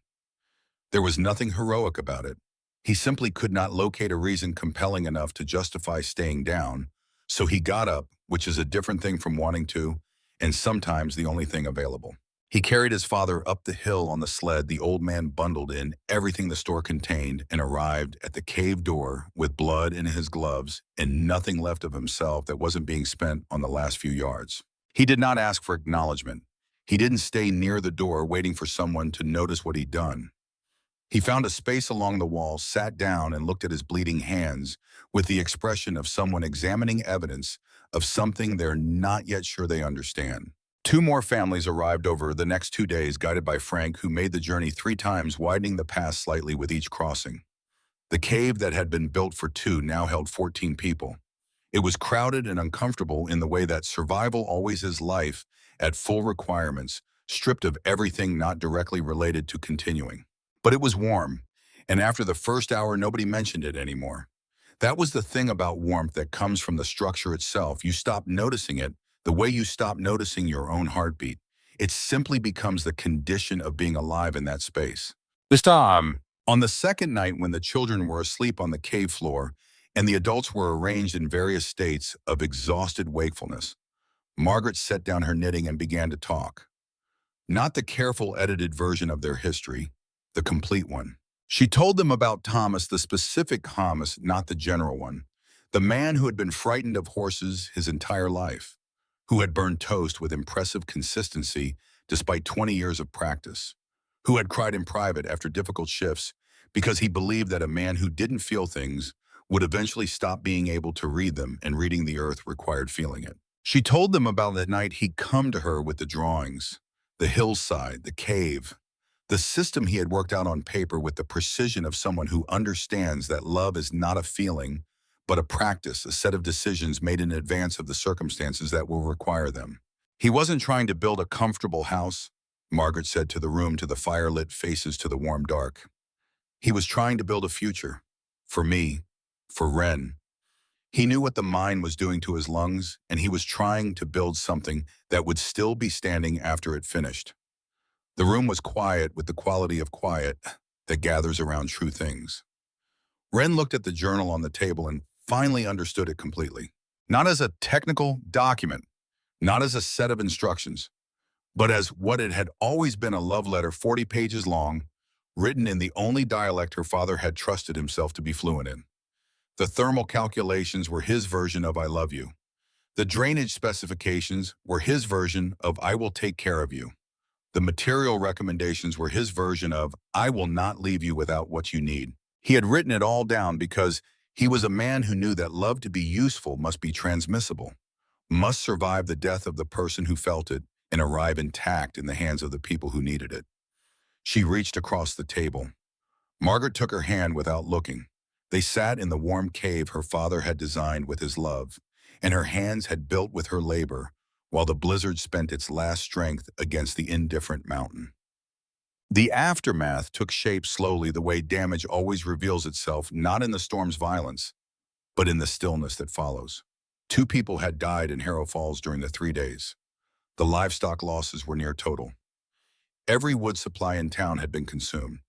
There was nothing heroic about it. He simply could not locate a reason compelling enough to justify staying down, so he got up, which is a different thing from wanting to, and sometimes the only thing available. He carried his father up the hill on the sled the old man bundled in everything the store contained and arrived at the cave door with blood in his gloves and nothing left of himself that wasn't being spent on the last few yards. He did not ask for acknowledgement. He didn't stay near the door waiting for someone to notice what he'd done. He found a space along the wall, sat down, and looked at his bleeding hands with the expression of someone examining evidence of something they're not yet sure they understand. 2 more families arrived over the next 2 days, guided by Frank, who made the journey 3 times, widening the path slightly with each crossing. The cave that had been built for 2 now held 14 people. It was crowded and uncomfortable in the way that survival always is life, at full requirements, stripped of everything not directly related to continuing. But it was warm, and after the first hour, nobody mentioned it anymore. That was the thing about warmth that comes from the structure itself. You stop noticing it, the way you stop noticing your own heartbeat. It simply becomes the condition of being alive in that space. This time, on the second night when the children were asleep on the cave floor, and the adults were arranged in various states of exhausted wakefulness. Margaret set down her knitting and began to talk. Not the careful edited version of their history, the complete one. She told them about Thomas, the specific Thomas, not the general one, the man who had been frightened of horses his entire life, who had burned toast with impressive consistency despite 20 years of practice, who had cried in private after difficult shifts because he believed that a man who didn't feel things would eventually stop being able to read them, and reading the earth required feeling it. She told them about the night he'd come to her with the drawings, the hillside, the cave, the system he had worked out on paper with the precision of someone who understands that love is not a feeling, but a practice, a set of decisions made in advance of the circumstances that will require them. He wasn't trying to build a comfortable house, Margaret said to the room, to the firelit faces, to the warm dark. He was trying to build a future. For me, for Wren. He knew what the mine was doing to his lungs, and he was trying to build something that would still be standing after it finished. The room was quiet, with the quality of quiet that gathers around true things. Wren looked at the journal on the table and finally understood it completely. Not as a technical document, not as a set of instructions, but as what it had always been: a love letter 40 pages long, written in the only dialect her father had trusted himself to be fluent in. The thermal calculations were his version of "I love you." The drainage specifications were his version of "I will take care of you." The material recommendations were his version of "I will not leave you without what you need." He had written it all down because he was a man who knew that love, to be useful, must be transmissible, must survive the death of the person who felt it and arrive intact in the hands of the people who needed it. She reached across the table. Margaret took her hand without looking. They sat in the warm cave her father had designed with his love, and her hands had built with her labor, while the blizzard spent its last strength against the indifferent mountain. The aftermath took shape slowly, the way damage always reveals itself, not in the storm's violence, but in the stillness that follows. 2 people had died in Harrow Falls during the 3 days. The livestock losses were near total. Every wood supply in town had been consumed.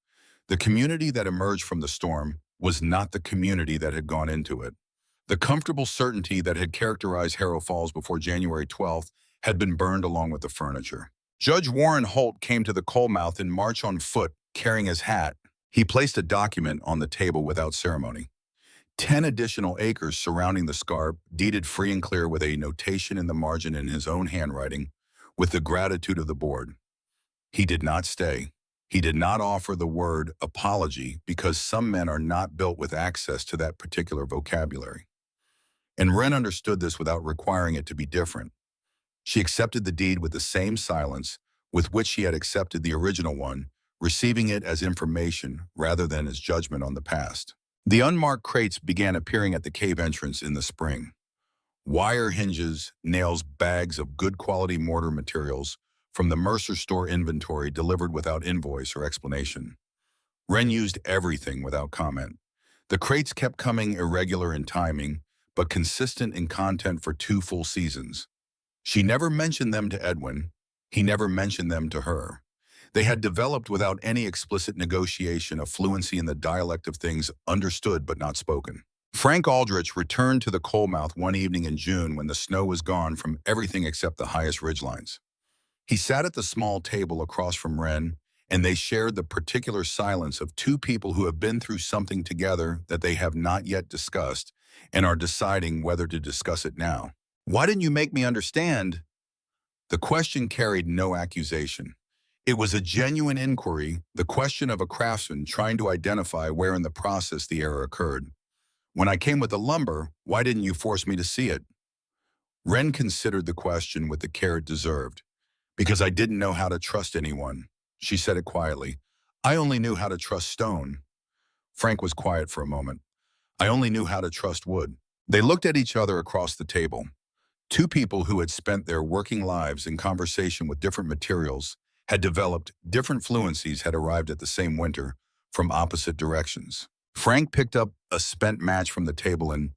The community that emerged from the storm was not the community that had gone into it. The comfortable certainty that had characterized Harrow Falls before January 12th had been burned along with the furniture. Judge Warren Holt came to the coal mouth in March on foot, carrying his hat. He placed a document on the table without ceremony. 10 additional acres surrounding the scarp, deeded free and clear, with a notation in the margin in his own handwriting, with the gratitude of the board. He did not stay. He did not offer the word apology, because some men are not built with access to that particular vocabulary. And Wren understood this without requiring it to be different. She accepted the deed with the same silence with which she had accepted the original one, receiving it as information rather than as judgment on the past. The unmarked crates began appearing at the cave entrance in the spring. Wire hinges, nails, bags of good quality mortar materials from the Mercer store inventory, delivered without invoice or explanation. Wren used everything without comment. The crates kept coming, irregular in timing, but consistent in content for 2 full seasons. She never mentioned them to Edwin. He never mentioned them to her. They had developed without any explicit negotiation, a fluency in the dialect of things understood but not spoken. Frank Aldrich returned to the coal mouth one evening in June when the snow was gone from everything except the highest ridgelines. He sat at the small table across from Wren, and they shared the particular silence of 2 people who have been through something together that they have not yet discussed and are deciding whether to discuss it now. "Why didn't you make me understand?" The question carried no accusation. It was a genuine inquiry, the question of a craftsman trying to identify where in the process the error occurred. "When I came with the lumber, why didn't you force me to see it?" Wren considered the question with the care it deserved. "Because I didn't know how to trust anyone," she said it quietly. "I only knew how to trust stone." Frank was quiet for a moment. "I only knew how to trust wood." They looked at each other across the table. 2 people who had spent their working lives in conversation with different materials, had developed different fluencies, had arrived at the same winter from opposite directions. Frank picked up a spent match from the table and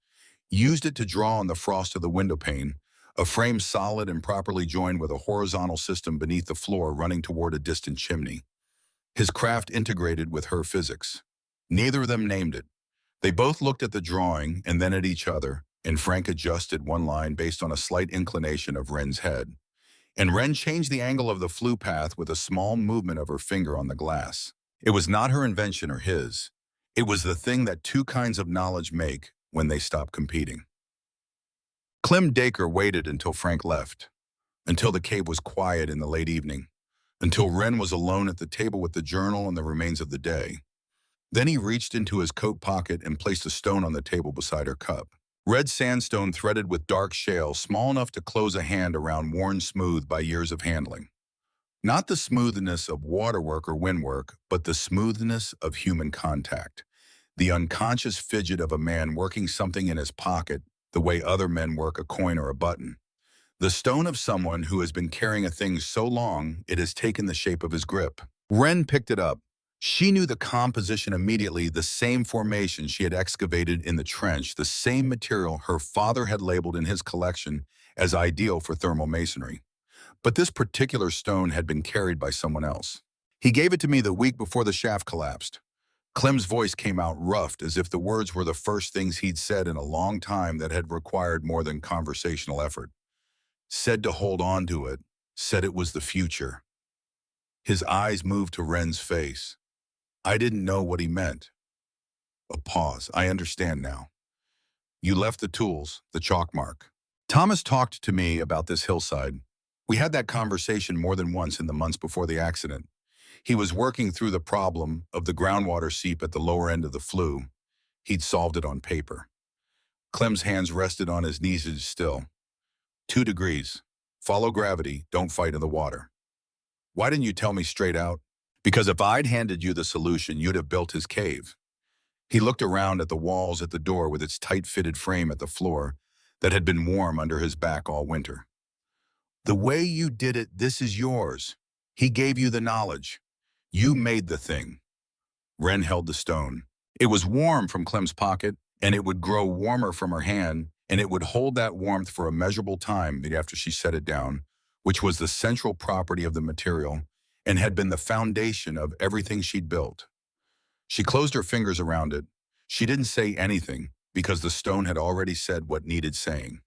used it to draw on the frost of the window pane, a frame solid and properly joined with a horizontal system beneath the floor running toward a distant chimney. His craft integrated with her physics. Neither of them named it. They both looked at the drawing and then at each other, and Frank adjusted one line based on a slight inclination of Ren's head. And Ren changed the angle of the flue path with a small movement of her finger on the glass. It was not her invention or his. It was the thing that two kinds of knowledge make when they stop competing. Clem Dacre waited until Frank left, until the cave was quiet in the late evening, until Ren was alone at the table with the journal and the remains of the day. Then he reached into his coat pocket and placed a stone on the table beside her cup. Red sandstone threaded with dark shale, small enough to close a hand around, worn smooth by years of handling. Not the smoothness of waterwork or windwork, but the smoothness of human contact. The unconscious fidget of a man working something in his pocket the way other men work a coin or a button. The stone of someone who has been carrying a thing so long it has taken the shape of his grip. Ren picked it up. She knew the composition immediately, the same formation she had excavated in the trench, the same material her father had labeled in his collection as ideal for thermal masonry. But this particular stone had been carried by someone else. He gave it to me the week before the shaft collapsed. Clem's voice came out roughed, as if the words were the first things he'd said in a long time that had required more than conversational effort. Said to hold on to it, said it was the future. His eyes moved to Ren's face. I didn't know what he meant. A pause. I understand now. You left the tools, the chalk mark. Thomas talked to me about this hillside. We had that conversation more than once in the months before the accident. He was working through the problem of the groundwater seep at the lower end of the flue. He'd solved it on paper. Clem's hands rested on his knees still. 2 degrees. Follow gravity, don't fight in the water. Why didn't you tell me straight out? Because if I'd handed you the solution, you'd have built his cave. He looked around at the walls at the door with its tight-fitted frame at the floor that had been warm under his back all winter. The way you did it, this is yours. He gave you the knowledge. You made the thing. Ren held the stone. It was warm from Clem's pocket, and it would grow warmer from her hand, and it would hold that warmth for a measurable time after she set it down, which was the central property of the material and had been the foundation of everything she'd built. She closed her fingers around it. She didn't say anything because the stone had already said what needed saying.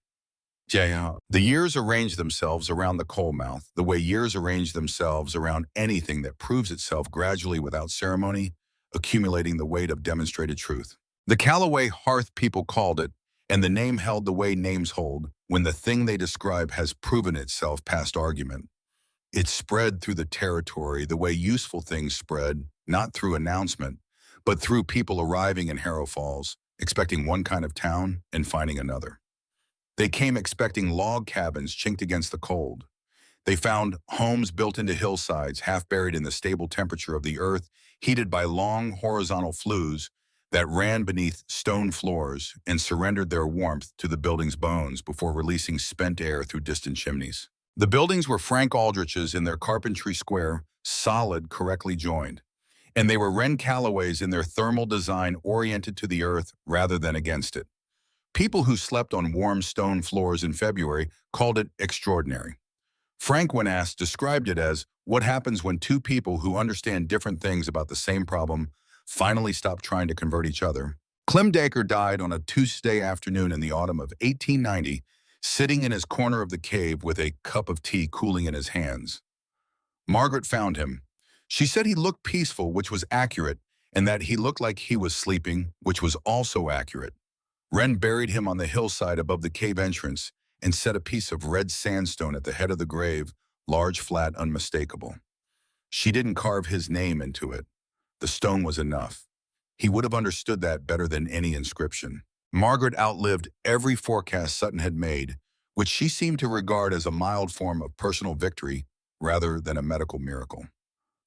Yeah. The years arranged themselves around the coal mouth, the way years arrange themselves around anything that proves itself gradually without ceremony, accumulating the weight of demonstrated truth. The Callaway hearth people called it, and the name held the way names hold when the thing they describe has proven itself past argument. It spread through the territory the way useful things spread, not through announcement, but through people arriving in Harrow Falls, expecting one kind of town and finding another. They came expecting log cabins chinked against the cold. They found homes built into hillsides, half buried in the stable temperature of the earth, heated by long horizontal flues that ran beneath stone floors and surrendered their warmth to the building's bones before releasing spent air through distant chimneys. The buildings were Frank Aldrich's in their carpentry square, solid, correctly joined. And they were Ren Callaway's in their thermal design oriented to the earth rather than against it. People who slept on warm stone floors in February called it extraordinary. Frank, when asked, described it as what happens when two people who understand different things about the same problem finally stop trying to convert each other. Clem Dacre died on a Tuesday afternoon in the autumn of 1890, sitting in his corner of the cave with a cup of tea cooling in his hands. Margaret found him. She said he looked peaceful, which was accurate, and that he looked like he was sleeping, which was also accurate. Ren buried him on the hillside above the cave entrance and set a piece of red sandstone at the head of the grave, large, flat, unmistakable. She didn't carve his name into it. The stone was enough. He would have understood that better than any inscription. Margaret outlived every forecast Sutton had made, which she seemed to regard as a mild form of personal victory rather than a medical miracle.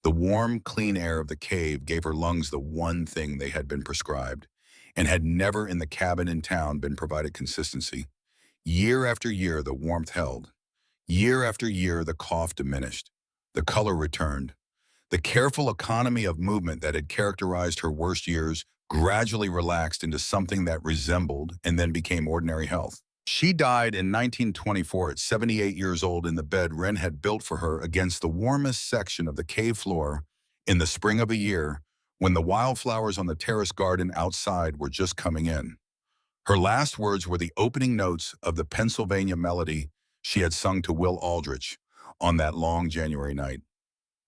The warm, clean air of the cave gave her lungs the one thing they had been prescribed, and had never in the cabin in town been provided consistency. Year after year, the warmth held. Year after year, the cough diminished. The color returned. The careful economy of movement that had characterized her worst years gradually relaxed into something that resembled and then became ordinary health. She died in 1924 at 78 years old in the bed Ren had built for her against the warmest section of the cave floor in the spring of a year when the wildflowers on the terrace garden outside were just coming in. Her last words were the opening notes of the Pennsylvania melody she had sung to Will Aldrich on that long January night.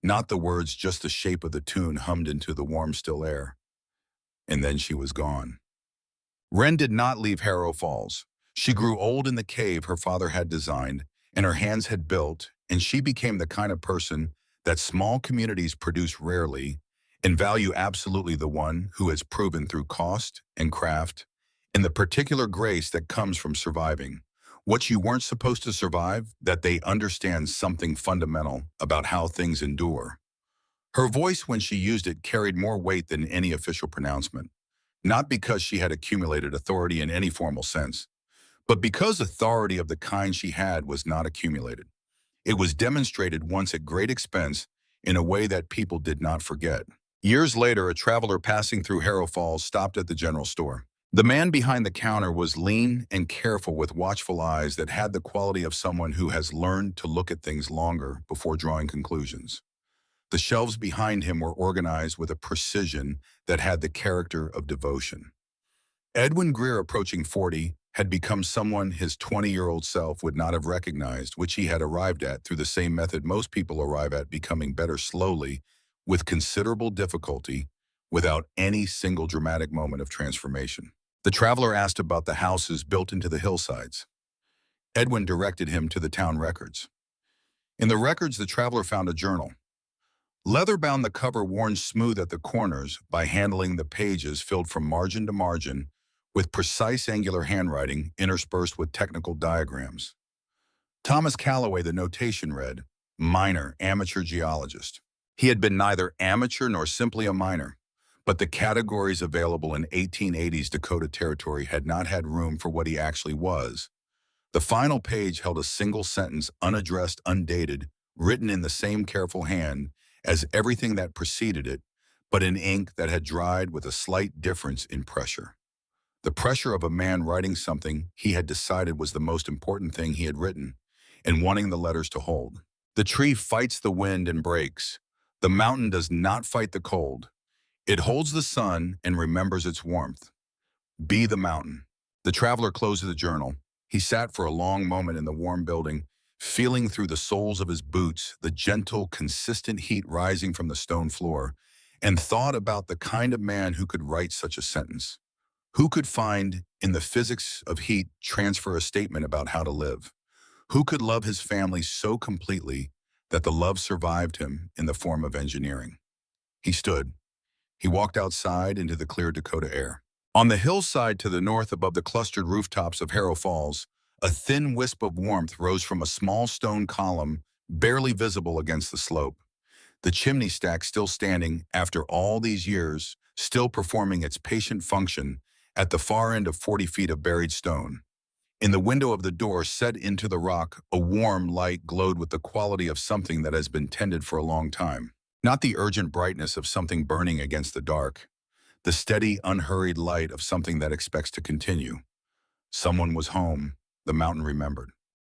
Not the words, just the shape of the tune hummed into the warm, still air. And then she was gone. Wren did not leave Harrow Falls. She grew old in the cave her father had designed and her hands had built, and she became the kind of person that small communities produce rarely and value absolutely, the one who has proven through cost and craft and the particular grace that comes from surviving what you weren't supposed to survive, that they understand something fundamental about how things endure. Her voice, when she used it, carried more weight than any official pronouncement, not because she had accumulated authority in any formal sense, but because authority of the kind she had was not accumulated. It was demonstrated once at great expense in a way that people did not forget. Years later, a traveler passing through Harrow Falls stopped at the general store. The man behind the counter was lean and careful, with watchful eyes that had the quality of someone who has learned to look at things longer before drawing conclusions. The shelves behind him were organized with a precision that had the character of devotion. Edwin Greer, approaching 40, had become someone his 20-year-old self would not have recognized, which he had arrived at through the same method most people arrive at: becoming better slowly, with considerable difficulty, without any single dramatic moment of transformation. The traveler asked about the houses built into the hillsides. Edwin directed him to the town records. In the records, the traveler found a journal. Leather-bound, the cover worn smooth at the corners by handling the pages filled from margin to margin with precise angular handwriting interspersed with technical diagrams. Thomas Calloway, the notation read, "Minor, amateur geologist." He had been neither amateur nor simply a minor, but the categories available in 1880s Dakota Territory had not had room for what he actually was. The final page held a single sentence, unaddressed, undated, written in the same careful hand as everything that preceded it, but in ink that had dried with a slight difference in pressure. The pressure of a man writing something he had decided was the most important thing he had written, and wanting the letters to hold. The tree fights the wind and breaks. The mountain does not fight the cold. It holds the sun and remembers its warmth. Be the mountain. The traveler closed the journal. He sat for a long moment in the warm building, feeling through the soles of his boots the gentle, consistent heat rising from the stone floor, and thought about the kind of man who could write such a sentence. Who could find, in the physics of heat, transfer a statement about how to live? Who could love his family so completely that the love survived him in the form of engineering? He stood. He walked outside into the clear Dakota air. On the hillside to the north, above the clustered rooftops of Harrow Falls, a thin wisp of warmth rose from a small stone column barely visible against the slope. The chimney stack, still standing after all these years, still performing its patient function at the far end of 40 feet of buried stone. In the window of the door, set into the rock, a warm light glowed with the quality of something that has been tended for a long time. Not the urgent brightness of something burning against the dark, the steady, unhurried light of something that expects to continue. Someone was home, the mountain remembered.